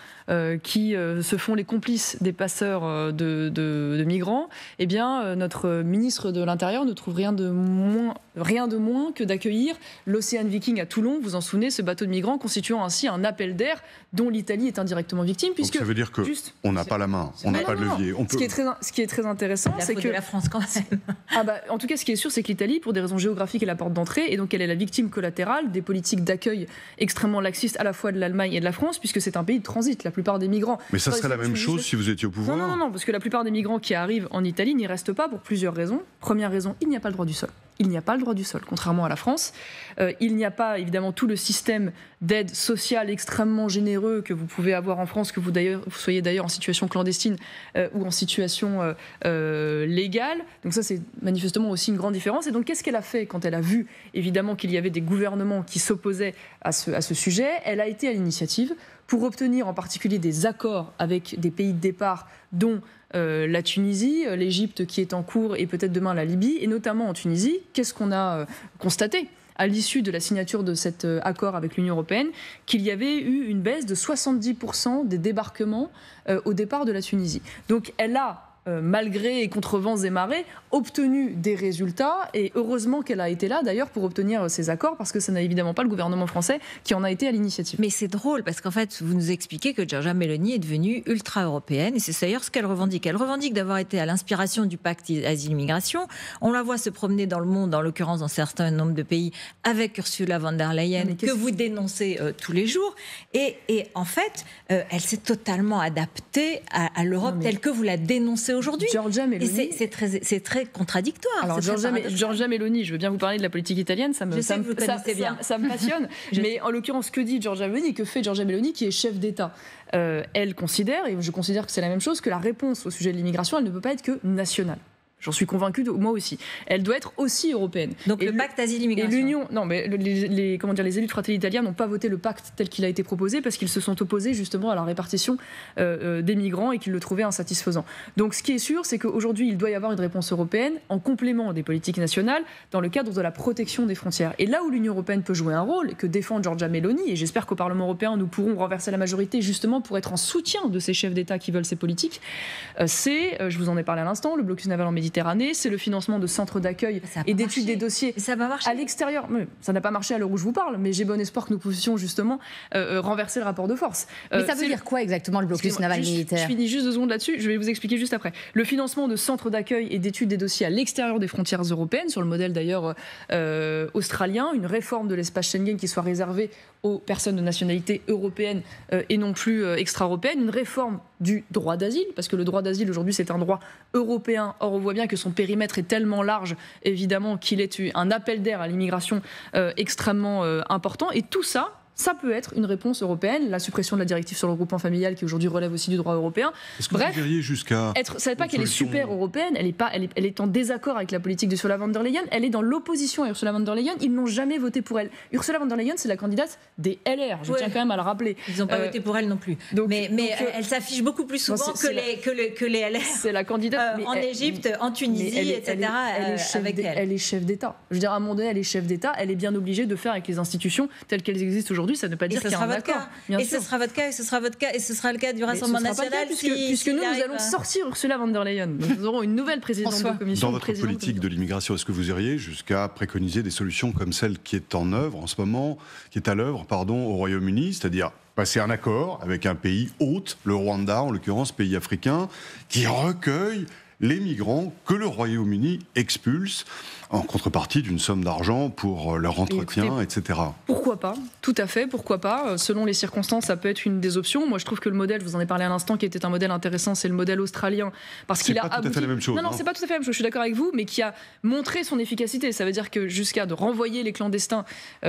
qui se font les complices des passeurs de migrants, eh bien, notre ministre de l'Intérieur ne trouve rien de moins que d'accueillir l'Océan Viking à Toulon. Vous en souvenez, ce bateau de migrants constituant ainsi un appel d'air dont l'Italie est indirectement victime. Puisque donc ça veut dire qu'on n'a pas la main, on n'a pas de levier. Ce qui est très intéressant, c'est que la France quand même. En tout cas, ce qui est sûr, c'est que l'Italie, pour des raisons géographiques, est la porte d'entrée, et donc elle est la victime collatérale des politiques d'accueil extrêmement laxistes à la fois de l'Allemagne et de la France, puisque c'est un pays de transit. La plupart des migrants. Mais ça serait la même chose si vous étiez au pouvoir ? Non, parce que la plupart des migrants qui arrivent en Italie n'y restent pas pour plusieurs raisons. Première raison, il n'y a pas le droit du sol. Il n'y a pas le droit du sol, contrairement à la France. Il n'y a pas, évidemment, tout le système d'aide sociale extrêmement généreux que vous pouvez avoir en France, que vous soyez d'ailleurs en situation clandestine ou en situation légale. Donc ça, c'est manifestement aussi une grande différence. Et donc, qu'est-ce qu'elle a fait quand elle a vu, évidemment, qu'il y avait des gouvernements qui s'opposaient à ce sujet ? Elle a été à l'initiative pour obtenir en particulier des accords avec des pays de départ, dont la Tunisie, l'Égypte qui est en cours et peut-être demain la Libye, et notamment en Tunisie. Qu'est-ce qu'on a constaté à l'issue de la signature de cet accord avec l'Union européenne? Qu'il y avait eu une baisse de 70% des débarquements au départ de la Tunisie. Donc elle a malgré et contre vents et marées, obtenu des résultats. Et heureusement qu'elle a été là, d'ailleurs, pour obtenir ces accords, parce que ce n'est évidemment pas le gouvernement français qui en a été à l'initiative. Mais c'est drôle, parce qu'en fait, vous nous expliquez que Giorgia Meloni est devenue ultra-européenne, et c'est d'ailleurs ce qu'elle revendique. Elle revendique d'avoir été à l'inspiration du pacte asile-immigration. On la voit se promener dans le monde, en l'occurrence dans un certain nombre de pays, avec Ursula von der Leyen, que vous dénoncez tous les jours. Et en fait, elle s'est totalement adaptée à l'Europe telle que vous la dénoncez aujourd'hui. Giorgia Meloni, c'est très contradictoire. Alors Giorgia Meloni, je veux bien vous parler de la politique italienne, ça me passionne. Mais en l'occurrence, que dit Giorgia Meloni, que fait Giorgia Meloni, qui est chef d'État? Elle considère, et je considère que c'est la même chose, que la réponse au sujet de l'immigration, elle ne peut pas être que nationale. J'en suis convaincue, moi aussi. Elle doit être aussi européenne. Donc le pacte asile-immigration. Et l'Union, non, mais les élus de Fratelli d'Italia n'ont pas voté le pacte tel qu'il a été proposé parce qu'ils se sont opposés justement à la répartition des migrants et qu'ils le trouvaient insatisfaisant. Donc ce qui est sûr, c'est qu'aujourd'hui, il doit y avoir une réponse européenne en complément des politiques nationales dans le cadre de la protection des frontières. Et là où l'Union européenne peut jouer un rôle, que défend Giorgia Meloni, et j'espère qu'au Parlement européen, nous pourrons renverser la majorité justement pour être en soutien de ces chefs d'État qui veulent ces politiques, c'est, je vous en ai parlé à l'instant, le blocus naval en Méditerranée, c'est le financement de centres d'accueil et d'études des dossiers à l'extérieur. Ça n'a pas marché à l'heure où je vous parle, mais j'ai bon espoir que nous puissions justement renverser le rapport de force. Mais ça veut dire quoi exactement le blocus naval militaire? Je finis juste 2 secondes là-dessus, je vais vous expliquer juste après. Le financement de centres d'accueil et d'études des dossiers à l'extérieur des frontières européennes, sur le modèle d'ailleurs australien, une réforme de l'espace Schengen qui soit réservée aux personnes de nationalité européenne et non plus extra-européenne, une réforme du droit d'asile, parce que le droit d'asile aujourd'hui c'est un droit européen, or on voit bien que son périmètre est tellement large évidemment qu'il est un appel d'air à l'immigration extrêmement important, et tout ça peut être une réponse européenne, la suppression de la directive sur le regroupement familial qui aujourd'hui relève aussi du droit européen. Est-ce que vous verriez jusqu'à... Ça n'est pas qu'elle est super européenne, elle est en désaccord avec la politique d'Ursula von der Leyen, elle est dans l'opposition à Ursula von der Leyen, ils n'ont jamais voté pour elle. Ursula von der Leyen, c'est la candidate des LR, je tiens quand même à le rappeler. Ils n'ont pas voté pour elle non plus. Mais elle s'affiche beaucoup plus souvent que les LR. C'est la candidate en Égypte, en Tunisie, etc. Elle est chef d'État. Je veux dire, à un moment donné, elle est chef d'État, elle est bien obligée de faire avec les institutions telles qu'elles existent aujourd'hui. Ça ne veut pas dire qu'il y a un accord. Et ce sera votre cas, et ce sera votre cas, et ce sera le cas du Rassemblement national. Puisque nous allons sortir Ursula von der Leyen. Nous aurons une nouvelle présidente de commission. Dans votre politique de l'immigration, est-ce que vous iriez jusqu'à préconiser des solutions comme celle qui est en œuvre en ce moment, qui est à l'œuvre, au Royaume-Uni, c'est-à-dire passer un accord avec un pays hôte, le Rwanda en l'occurrence, pays africain, qui recueille les migrants que le Royaume-Uni expulse en contrepartie d'une somme d'argent pour leur entretien, etc. Pourquoi pas? Tout à fait, pourquoi pas? Selon les circonstances, ça peut être une des options. Moi, je trouve que le modèle, je vous en ai parlé à l'instant, qui était un modèle intéressant, c'est le modèle australien. Parce qu'il a abouti... C'est pas tout à fait la même chose. Non, c'est pas tout à fait la même chose, je suis d'accord avec vous, mais qui a montré son efficacité. Ça veut dire que jusqu'à de renvoyer les clandestins,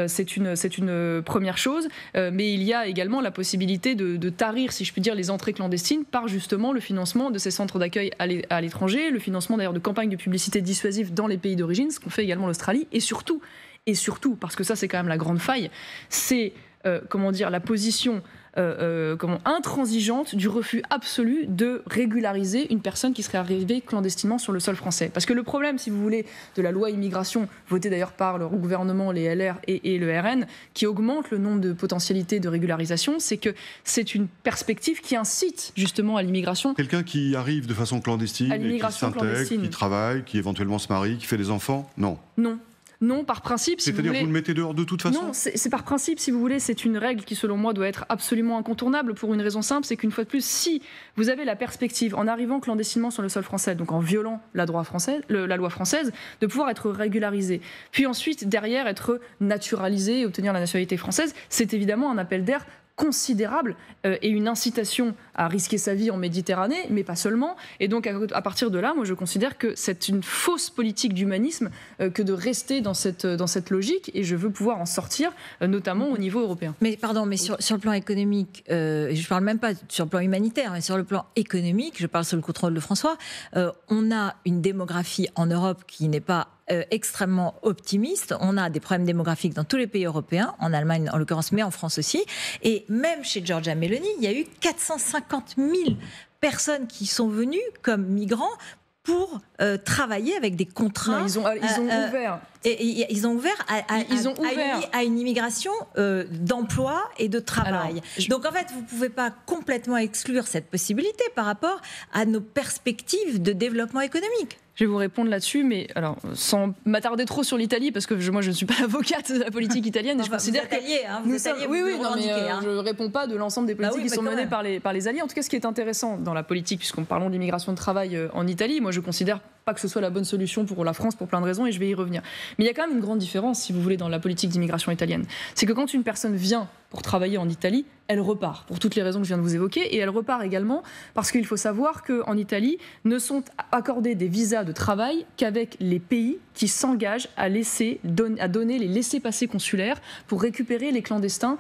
c'est une première chose. Mais il y a également la possibilité de tarir, si je puis dire, les entrées clandestines par justement le financement de ces centres d'accueil à l'étranger, le financement d'ailleurs de campagnes de publicité dissuasives dans les pays d'origine, ce qu'on fait également l'Australie, et surtout, parce que ça c'est quand même la grande faille, c'est la position intransigeante du refus absolu de régulariser une personne qui serait arrivée clandestinement sur le sol français. Parce que le problème, si vous voulez, de la loi immigration, votée d'ailleurs par le gouvernement, les LR et le RN, qui augmente le nombre de potentialités de régularisation, c'est que c'est une perspective qui incite justement à l'immigration. Quelqu'un qui arrive de façon clandestine, et qui s'intègre, qui travaille, qui éventuellement se marie, qui fait des enfants, non. Non, par principe, si vous voulez... C'est-à-dire que vous le mettez dehors de toute façon? Non, c'est par principe, si vous voulez, c'est une règle qui, selon moi, doit être absolument incontournable pour une raison simple, c'est qu'une fois de plus, si vous avez la perspective, en arrivant clandestinement sur le sol français, donc en violant la loi française, de pouvoir être régularisé, puis ensuite, derrière, être naturalisé et obtenir la nationalité française, c'est évidemment un appel d'air considérable et une incitation à risquer sa vie en Méditerranée, mais pas seulement. Et donc, à partir de là, moi, je considère que c'est une fausse politique d'humanisme que de rester dans cette logique, et je veux pouvoir en sortir, notamment au niveau européen. Mais pardon, mais sur le plan économique, je ne parle même pas sur le plan humanitaire, mais sur le plan économique, je parle sous le contrôle de François, on a une démographie en Europe qui n'est pas extrêmement optimiste. On a des problèmes démographiques dans tous les pays européens, en Allemagne en l'occurrence, mais en France aussi. Et même chez Giorgia Meloni, il y a eu 450 000 personnes qui sont venues comme migrants pour travailler avec des contrats. Non, ils ont ouvert. Ils ont ouvert à une immigration d'emploi et de travail. Donc en fait, vous ne pouvez pas complètement exclure cette possibilité par rapport à nos perspectives de développement économique. Je vais vous répondre là-dessus, mais alors sans m'attarder trop sur l'Italie, parce que moi je ne suis pas avocate de la politique italienne. Et je considère que vous êtes allié, je ne réponds pas de l'ensemble des politiques qui sont menées par les alliés. En tout cas, ce qui est intéressant dans la politique, puisqu'on parle d'immigration de travail en Italie, moi je considère pas que ce soit la bonne solution pour la France pour plein de raisons, et je vais y revenir. Mais il y a quand même une grande différence, si vous voulez, dans la politique d'immigration italienne. C'est que quand une personne vient pour travailler en Italie, elle repart, pour toutes les raisons que je viens de vous évoquer, et elle repart également parce qu'il faut savoir qu'en Italie, ne sont accordés des visas de travail qu'avec les pays qui s'engagent à donner les laissez-passer consulaires pour récupérer les clandestins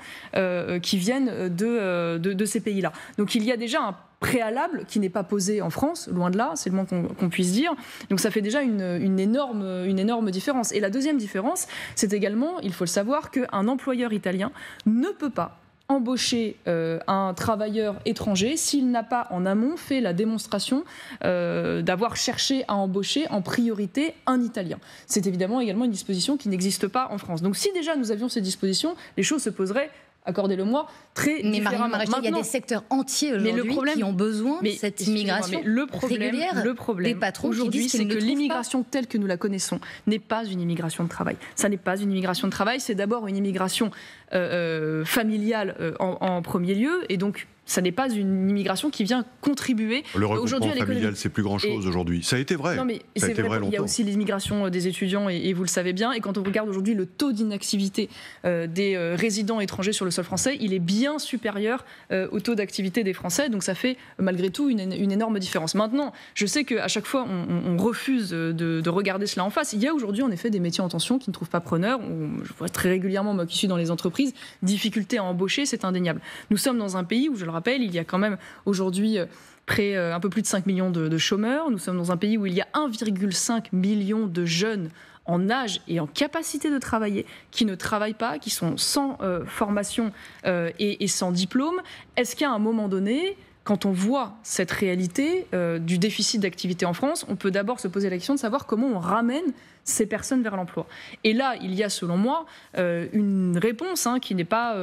qui viennent de ces pays-là. Donc il y a déjà un préalable qui n'est pas posé en France, loin de là, c'est le moins qu'on puisse dire. Donc ça fait déjà une énorme différence. Et la deuxième différence, c'est également, il faut le savoir, qu'un employeur italien ne peut pas embaucher un travailleur étranger s'il n'a pas en amont fait la démonstration d'avoir cherché à embaucher en priorité un Italien. C'est évidemment également une disposition qui n'existe pas en France. Donc si déjà nous avions ces dispositions, les choses se poseraient, accordez-le-moi, très différemment. Mais Marie-Maréchal, il y a des secteurs entiers aujourd'hui qui ont besoin de cette immigration régulière. Le problème aujourd'hui, c'est que l'immigration telle que nous la connaissons n'est pas une immigration de travail. Ça n'est pas une immigration de travail, c'est d'abord une immigration familiale en premier lieu, et donc ça n'est pas une immigration qui vient contribuer aujourd'hui à l'économie. Familial, c'est plus grand-chose aujourd'hui. Ça a été vrai. Non, mais ça a été vrai longtemps. Il y a aussi l'immigration des étudiants, et vous le savez bien. Et quand on regarde aujourd'hui le taux d'inactivité des résidents étrangers sur le sol français, il est bien supérieur au taux d'activité des Français. Donc ça fait malgré tout une énorme différence. Maintenant, je sais qu'à chaque fois, on refuse de regarder cela en face. Il y a aujourd'hui en effet des métiers en tension qui ne trouvent pas preneur. Je vois très régulièrement, moi qui suis dans les entreprises, difficulté à embaucher, c'est indéniable. Nous sommes dans un pays où, je le rappelle, il y a quand même aujourd'hui un peu plus de 5 millions de chômeurs. Nous sommes dans un pays où il y a 1,5 million de jeunes en âge et en capacité de travailler, qui ne travaillent pas, qui sont sans formation et sans diplôme. Est-ce qu'à un moment donné, quand on voit cette réalité du déficit d'activité en France, on peut d'abord se poser la question de savoir comment on ramène ces personnes vers l'emploi. Et là, il y a selon moi une réponse qui n'est pas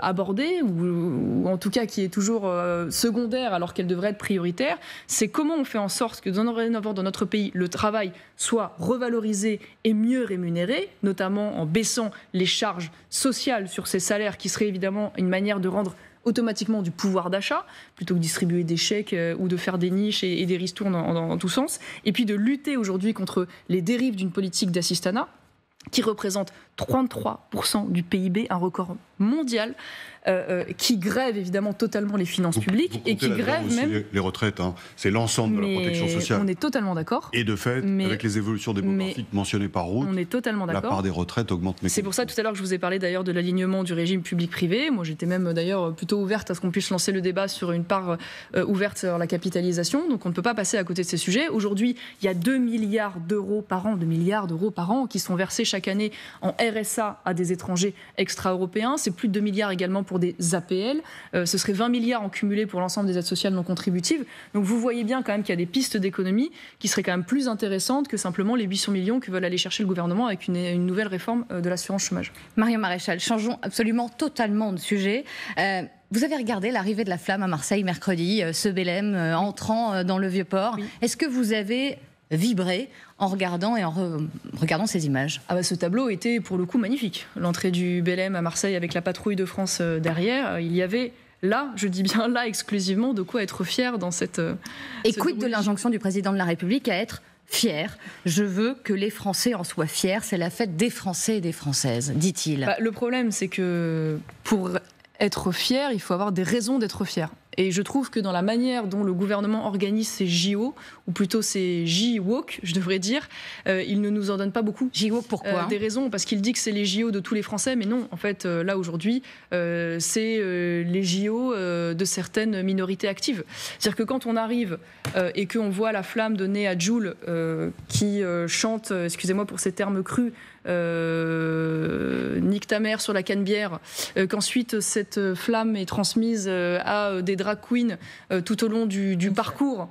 abordée, ou en tout cas qui est toujours secondaire alors qu'elle devrait être prioritaire. C'est comment on fait en sorte que dans notre pays, le travail soit revalorisé et mieux rémunéré, notamment en baissant les charges sociales sur ces salaires, qui serait évidemment une manière de rendre automatiquement du pouvoir d'achat, plutôt que de distribuer des chèques ou de faire des niches et des ristournes dans tous sens. Et puis de lutter aujourd'hui contre les dérives d'une politique d'assistanat qui représente 33% du PIB, un record mondial, qui grève évidemment totalement les finances publiques et qui grève même les retraites. C'est l'ensemble de la protection sociale. On est totalement d'accord. Et de fait, avec les évolutions démographiques mentionnées par Ruth, on est totalement d'accord. La part des retraites augmente. C'est pour ça tout à l'heure que je vous ai parlé d'ailleurs de l'alignement du régime public-privé. Moi, j'étais même d'ailleurs plutôt ouverte à ce qu'on puisse lancer le débat sur une part ouverte sur la capitalisation. Donc on ne peut pas passer à côté de ces sujets. Aujourd'hui, il y a 2 milliards d'euros par an qui sont versés chaque année en RSA à des étrangers extra-européens. C'est plus de 2 milliards également pour des APL. Ce serait 20 milliards en cumulé pour l'ensemble des aides sociales non contributives. Donc vous voyez bien quand même qu'il y a des pistes d'économie qui seraient quand même plus intéressantes que simplement les 800 millions que veulent aller chercher le gouvernement avec une nouvelle réforme de l'assurance chômage. Marion Maréchal, changeons absolument totalement de sujet. Vous avez regardé l'arrivée de la flamme à Marseille mercredi, ce Belém entrant dans le Vieux-Port. Oui. Est-ce que vous avez vibré en regardant regardant ces images? Ce tableau était pour le coup magnifique. L'entrée du Belém à Marseille avec la patrouille de France derrière, il y avait là, je dis bien là exclusivement, de quoi être fier dans cette... Et quid de l'injonction du président de la République à être fier? Je veux que les Français en soient fiers, c'est la fête des Français et des Françaises, dit-il. Le problème, c'est que pour être fier, il faut avoir des raisons d'être fier. Et je trouve que dans la manière dont le gouvernement organise ses JO, ou plutôt ses J-Walk, je devrais dire, il ne nous en donne pas beaucoup. J-Walk, pourquoi des raisons, parce qu'il dit que c'est les JO de tous les Français, mais non, en fait, là aujourd'hui, c'est les JO de certaines minorités actives. C'est-à-dire que quand on arrive et qu'on voit la flamme donnée à Jul, qui chante, excusez-moi pour ces termes crus, nique ta mère sur la Canebière, qu'ensuite cette flamme est transmise à des drag queens tout au long du parcours.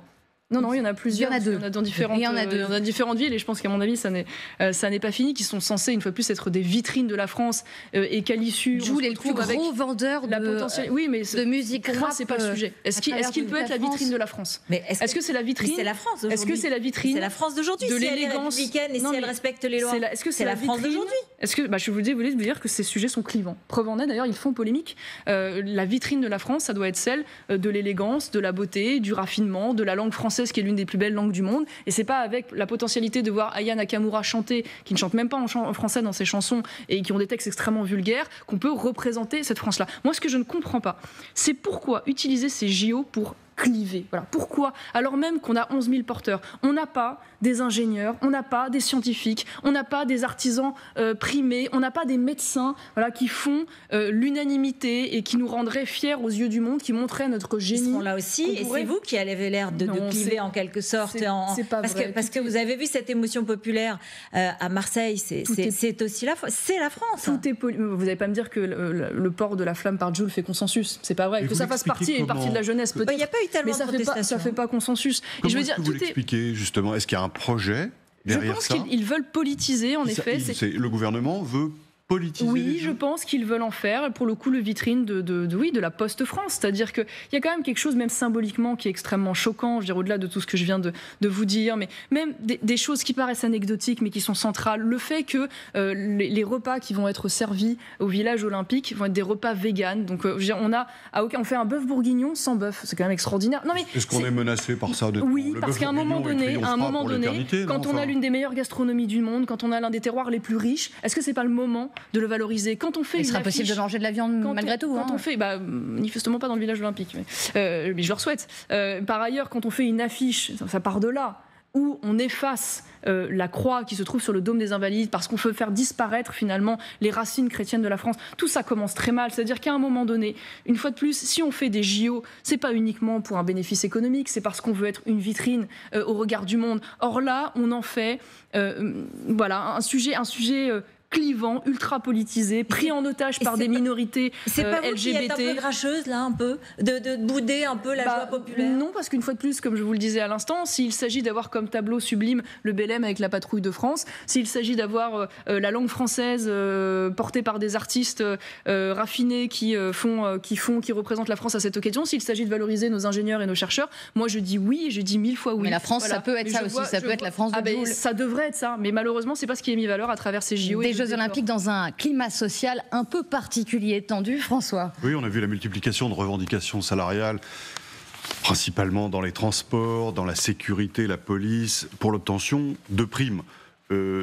Non, il y en a plusieurs. Il y en a deux. Il y en a dans différentes, Il y en a deux. dans différentes villes, et je pense qu'à mon avis, ça n'est pas fini, qui sont censés, une fois de plus, être des vitrines de la France, et qu'à l'issue, Joule est le plus gros vendeur de musique pour moi, rap, c'est pas le sujet. Est-ce qu'il peut être la vitrine de la France? Mais est-ce que c'est la vitrine? C'est la France d'aujourd'hui. Est-ce que c'est la vitrine? C'est la France d'aujourd'hui. De Si elle est l'élégance républicaine et si elle respecte les lois. Est-ce que c'est la France d'aujourd'hui? Est-ce que je voulais vous dire que ces sujets sont clivants. Preuve en est, d'ailleurs, ils font polémique. La vitrine de la France, ça doit être celle de l'élégance, de la beauté, du raffinement, de la langue française qui est l'une des plus belles langues du monde. Et c'est pas avec la potentialité de voir Aya Nakamura chanter, qui ne chante même pas en français dans ses chansons et qui ont des textes extrêmement vulgaires, qu'on peut représenter cette France-là. Moi, ce que je ne comprends pas, c'est pourquoi utiliser ces JO pour cliver. Voilà. Pourquoi? Alors même qu'on a 11 000 porteurs, on n'a pas des ingénieurs, on n'a pas des scientifiques, on n'a pas des artisans primés, on n'a pas des médecins qui font l'unanimité et qui nous rendraient fiers aux yeux du monde, qui montraient notre génie. Ils seront là aussi, et c'est vous qui avez l'air de cliver en quelque sorte. C'est pas vrai. Parce que vous avez vu cette émotion populaire à Marseille, c'est aussi c'est la France. Vous n'allez pas me dire que le port de la flamme par Joule fait consensus. C'est pas vrai. Et que ça fasse partie de la jeunesse, peut-être. Il n'y a pas eu tellement de protestations. Mais ça fait pas consensus. Comment est-ce que vous l'expliquez, justement? Est-ce qu'il y a un projet derrière ça? Je pense qu'ils veulent politiser, en effet. Le gouvernement veut politiser? Oui, je pense qu'ils veulent en faire, pour le coup, le vitrine de la Poste-France. C'est-à-dire qu'il y a quand même quelque chose, même symboliquement, qui est extrêmement choquant, je veux dire, au-delà de tout ce que je viens de vous dire, mais même des choses qui paraissent anecdotiques, mais qui sont centrales. Le fait que les repas qui vont être servis au village olympique vont être des repas véganes. Donc, on fait un bœuf bourguignon sans bœuf. C'est quand même extraordinaire. Non, mais est-ce qu'on est menacé par ça? Oui, parce qu'à un moment donné, quand on a l'une des meilleures gastronomies du monde, quand on a l'un des terroirs les plus riches, est-ce que c'est pas le moment de le valoriser? Quand on fait, il sera possible de manger de la viande malgré tout. Quand on fait, manifestement pas dans le village olympique, mais je leur souhaite. Par ailleurs, quand on fait une affiche, ça part de là, où on efface la croix qui se trouve sur le dôme des Invalides parce qu'on veut faire disparaître finalement les racines chrétiennes de la France. Tout ça commence très mal. C'est-à-dire qu'à un moment donné, une fois de plus, si on fait des JO, c'est pas uniquement pour un bénéfice économique, c'est parce qu'on veut être une vitrine au regard du monde. Or là, on en fait un sujet clivant, ultra politisé, pris en otage par des minorités LGBT. C'est pas vous qui êtes un peu grincheuse, là, un peu, de bouder un peu la joie populaire? Non, parce qu'une fois de plus, comme je vous le disais à l'instant, s'il s'agit d'avoir comme tableau sublime le Belém avec la patrouille de France, s'il s'agit d'avoir la langue française portée par des artistes raffinés qui représentent la France à cette occasion, s'il s'agit de valoriser nos ingénieurs et nos chercheurs, moi je dis oui, et je dis 1000 fois oui. Mais la France, ça peut être ça aussi, ça peut être la France de Joule. Ça devrait être ça, mais malheureusement, c'est pas ce qui est mis valeur à travers ces JO. Des Jeux Olympiques dans un climat social un peu particulier, tendu, François. Oui, on a vu la multiplication de revendications salariales, principalement dans les transports, dans la sécurité, la police, pour l'obtention de primes.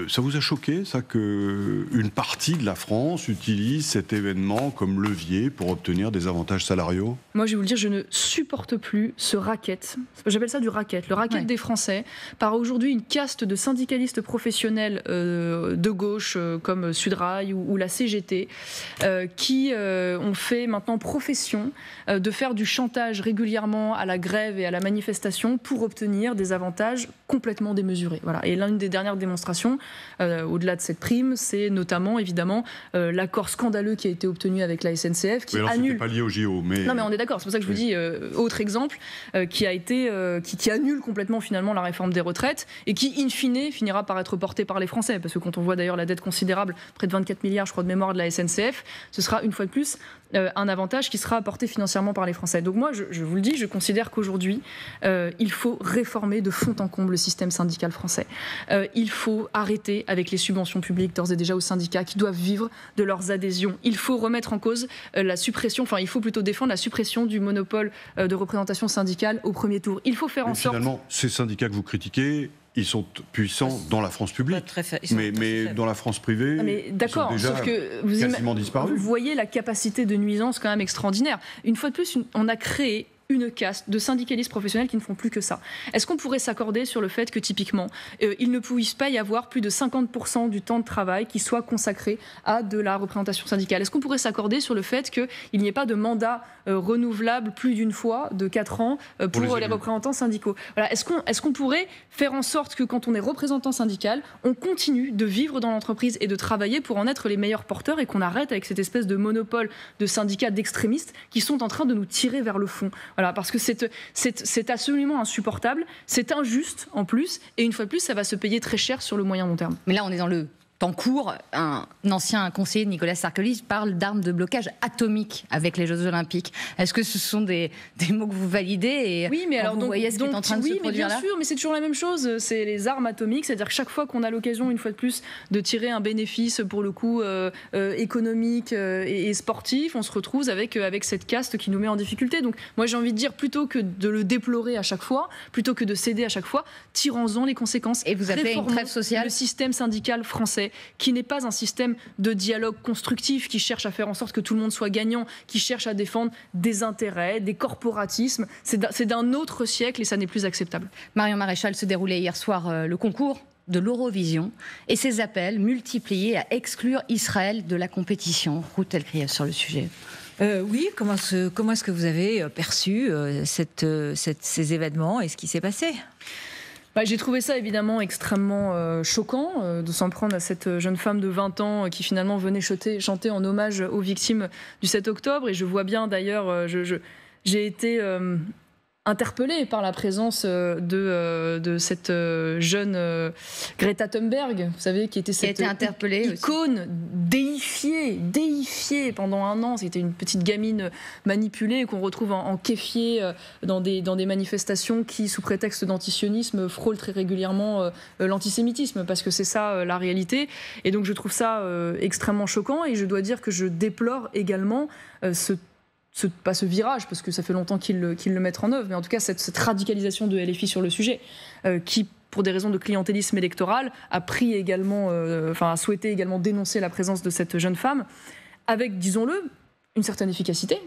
Ça vous a choqué, ça, qu'une partie de la France utilise cet événement comme levier pour obtenir des avantages salariaux? Moi, je vais vous le dire, je ne supporte plus ce racket. J'appelle ça du racket. Le racket des Français par aujourd'hui une caste de syndicalistes professionnels de gauche comme Sudrail ou la CGT qui ont fait maintenant profession de faire du chantage régulièrement à la grève et à la manifestation pour obtenir des avantages complètement démesurés. Voilà. Et l'une des dernières démonstrations, au-delà de cette prime, c'est notamment évidemment l'accord scandaleux qui a été obtenu avec la SNCF qui annule. C'était pas lié au JO, mais non, mais on est d'accord. C'est pour ça que je vous dis autre exemple qui annule complètement finalement la réforme des retraites et qui in fine finira par être porté par les Français, parce que quand on voit d'ailleurs la dette considérable, près de 24 milliards, je crois, de mémoire de la SNCF, ce sera une fois de plus un avantage qui sera apporté financièrement par les Français. Donc moi, je vous le dis, je considère qu'aujourd'hui, il faut réformer de fond en comble le système syndical français. Il faut arrêter avec les subventions publiques d'ores et déjà aux syndicats qui doivent vivre de leurs adhésions. Il faut remettre en cause il faut plutôt défendre la suppression du monopole de représentation syndicale au premier tour. Il faut faire en sorte... Finalement, ces syndicats que vous critiquez, ils sont puissants dans la France publique, mais dans la France privée, ils sont déjà quasiment disparus. Vous voyez la capacité de nuisance quand même extraordinaire. Une fois de plus, on a créé une caste de syndicalistes professionnels qui ne font plus que ça. Est-ce qu'on pourrait s'accorder sur le fait que, typiquement, il ne puisse pas y avoir plus de 50% du temps de travail qui soit consacré à de la représentation syndicale? Est-ce qu'on pourrait s'accorder sur le fait qu'il n'y ait pas de mandat renouvelable plus d'une fois de 4 ans pour les représentants syndicaux? Voilà. Est-ce qu'on pourrait faire en sorte que, quand on est représentant syndical, on continue de vivre dans l'entreprise et de travailler pour en être les meilleurs porteurs et qu'on arrête avec cette espèce de monopole de syndicats d'extrémistes qui sont en train de nous tirer vers le fond? Voilà, parce que c'est absolument insupportable, c'est injuste en plus, et une fois de plus, ça va se payer très cher sur le moyen long terme. Mais là, on est dans le temps court. Un ancien conseiller de Nicolas Sarkozy parle d'armes de blocage atomique avec les Jeux Olympiques. Est-ce que ce sont des mots que vous validez et oui, mais alors vous voyez ce qui est en train de se produire là ? Bien sûr, mais c'est toujours la même chose. C'est les armes atomiques, c'est-à-dire que chaque fois qu'on a l'occasion, une fois de plus, de tirer un bénéfice pour le coup économique et sportif, on se retrouve avec cette caste qui nous met en difficulté. Donc moi j'ai envie de dire, plutôt que de le déplorer à chaque fois, plutôt que de céder à chaque fois, tirons-en les conséquences. Et vous appelez une trêve sociale ? Le système syndical français, qui n'est pas un système de dialogue constructif, qui cherche à faire en sorte que tout le monde soit gagnant, qui cherche à défendre des intérêts, des corporatismes. C'est d'un autre siècle et ça n'est plus acceptable. Marion Maréchal, se déroulait hier soir le concours de l'Eurovision et ses appels multipliés à exclure Israël de la compétition. Ruth Elkrief sur le sujet. Oui, comment est-ce que vous avez perçu ces événements et ce qui s'est passé ? J'ai trouvé ça évidemment extrêmement choquant de s'en prendre à cette jeune femme de 20 ans qui finalement venait chanter en hommage aux victimes du 7 octobre. Et je vois bien d'ailleurs, j'ai été interpellée par la présence de cette jeune Greta Thunberg, vous savez, qui était cette icône déifiée pendant un an. C'était une petite gamine manipulée qu'on retrouve en kéfier dans des manifestations qui, sous prétexte d'antisionisme, frôlent très régulièrement l'antisémitisme, parce que c'est ça la réalité. Et donc je trouve ça extrêmement choquant, et je dois dire que je déplore également pas ce virage, parce que ça fait longtemps qu'ils le mettent en œuvre, mais en tout cas cette radicalisation de LFI sur le sujet, qui, pour des raisons de clientélisme électoral, a souhaité également dénoncer la présence de cette jeune femme, avec, disons-le, une certaine efficacité.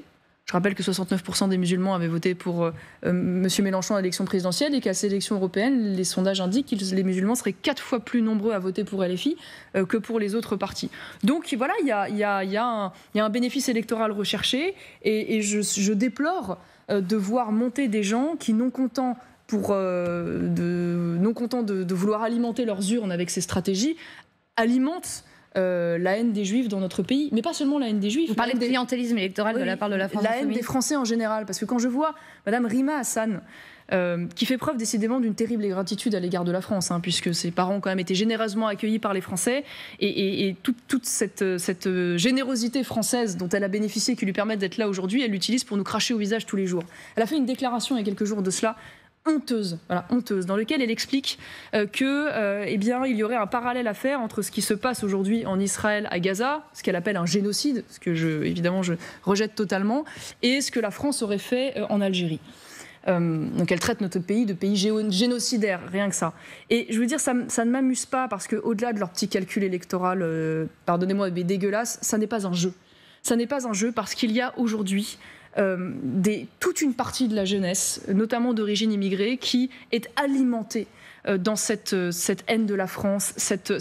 Je rappelle que 69% des musulmans avaient voté pour M. Mélenchon à l'élection présidentielle, et qu'à ces élections européennes, les sondages indiquent que les musulmans seraient 4 fois plus nombreux à voter pour LFI que pour les autres partis. Donc voilà, il y a un bénéfice électoral recherché, et je déplore de voir monter des gens qui, non contents de vouloir alimenter leurs urnes avec ces stratégies, alimentent la haine des Juifs dans notre pays, mais pas seulement la haine des Juifs. Vous parlez de clientélisme électoral de la part de la France La haine insoumise. des Français en général, parce que quand je vois Madame Rima Hassan, qui fait preuve décidément d'une terrible ingratitude à l'égard de la France, puisque ses parents ont quand même été généreusement accueillis par les Français, et toute cette générosité française dont elle a bénéficié, qui lui permet d'être là aujourd'hui, elle l'utilise pour nous cracher au visage tous les jours. Elle a fait une déclaration il y a quelques jours de cela, honteuse, dans lequel elle explique il y aurait un parallèle à faire entre ce qui se passe aujourd'hui en Israël, à Gaza, ce qu'elle appelle un génocide, ce que je rejette totalement, et ce que la France aurait fait en Algérie. Donc elle traite notre pays de pays génocidaire, rien que ça. Et je veux dire, ça ne m'amuse pas, parce qu'au-delà de leur petit calcul électoral, pardonnez-moi, mais dégueulasse, ça n'est pas un jeu. Ça n'est pas un jeu, parce qu'il y a aujourd'hui toute une partie de la jeunesse, notamment d'origine immigrée, qui est alimentée dans cette haine de la France, cette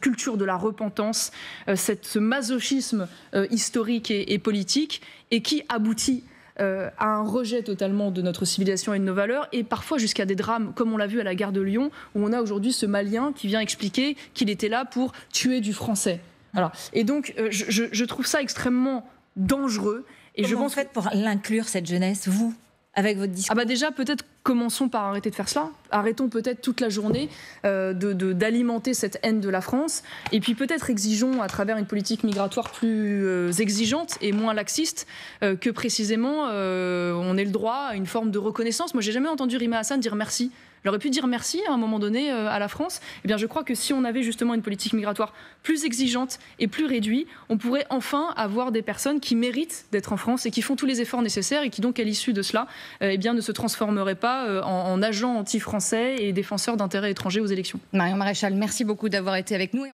culture de la repentance, ce masochisme historique et politique, et qui aboutit à un rejet totalement de notre civilisation et de nos valeurs, et parfois jusqu'à des drames, comme on l'a vu à la gare de Lyon, où on a aujourd'hui ce Malien qui vient expliquer qu'il était là pour tuer du Français. Voilà. Et donc, je trouve ça extrêmement dangereux. Et Comment vous faites pour l'inclure, cette jeunesse, vous, avec votre discours ? Déjà, peut-être commençons par arrêter de faire cela. Arrêtons peut-être toute la journée d'alimenter cette haine de la France. Et puis peut-être exigeons, à travers une politique migratoire plus exigeante et moins laxiste, que précisément on ait le droit à une forme de reconnaissance. Moi, j'ai jamais entendu Rima Hassan dire merci. Elle aurait pu dire merci à un moment donné à la France. Eh bien, je crois que si on avait justement une politique migratoire plus exigeante et plus réduite, on pourrait enfin avoir des personnes qui méritent d'être en France et qui font tous les efforts nécessaires, et qui donc, à l'issue de cela, ne se transformeraient pas en agents anti-français et défenseurs d'intérêts étrangers aux élections. Marion Maréchal, merci beaucoup d'avoir été avec nous.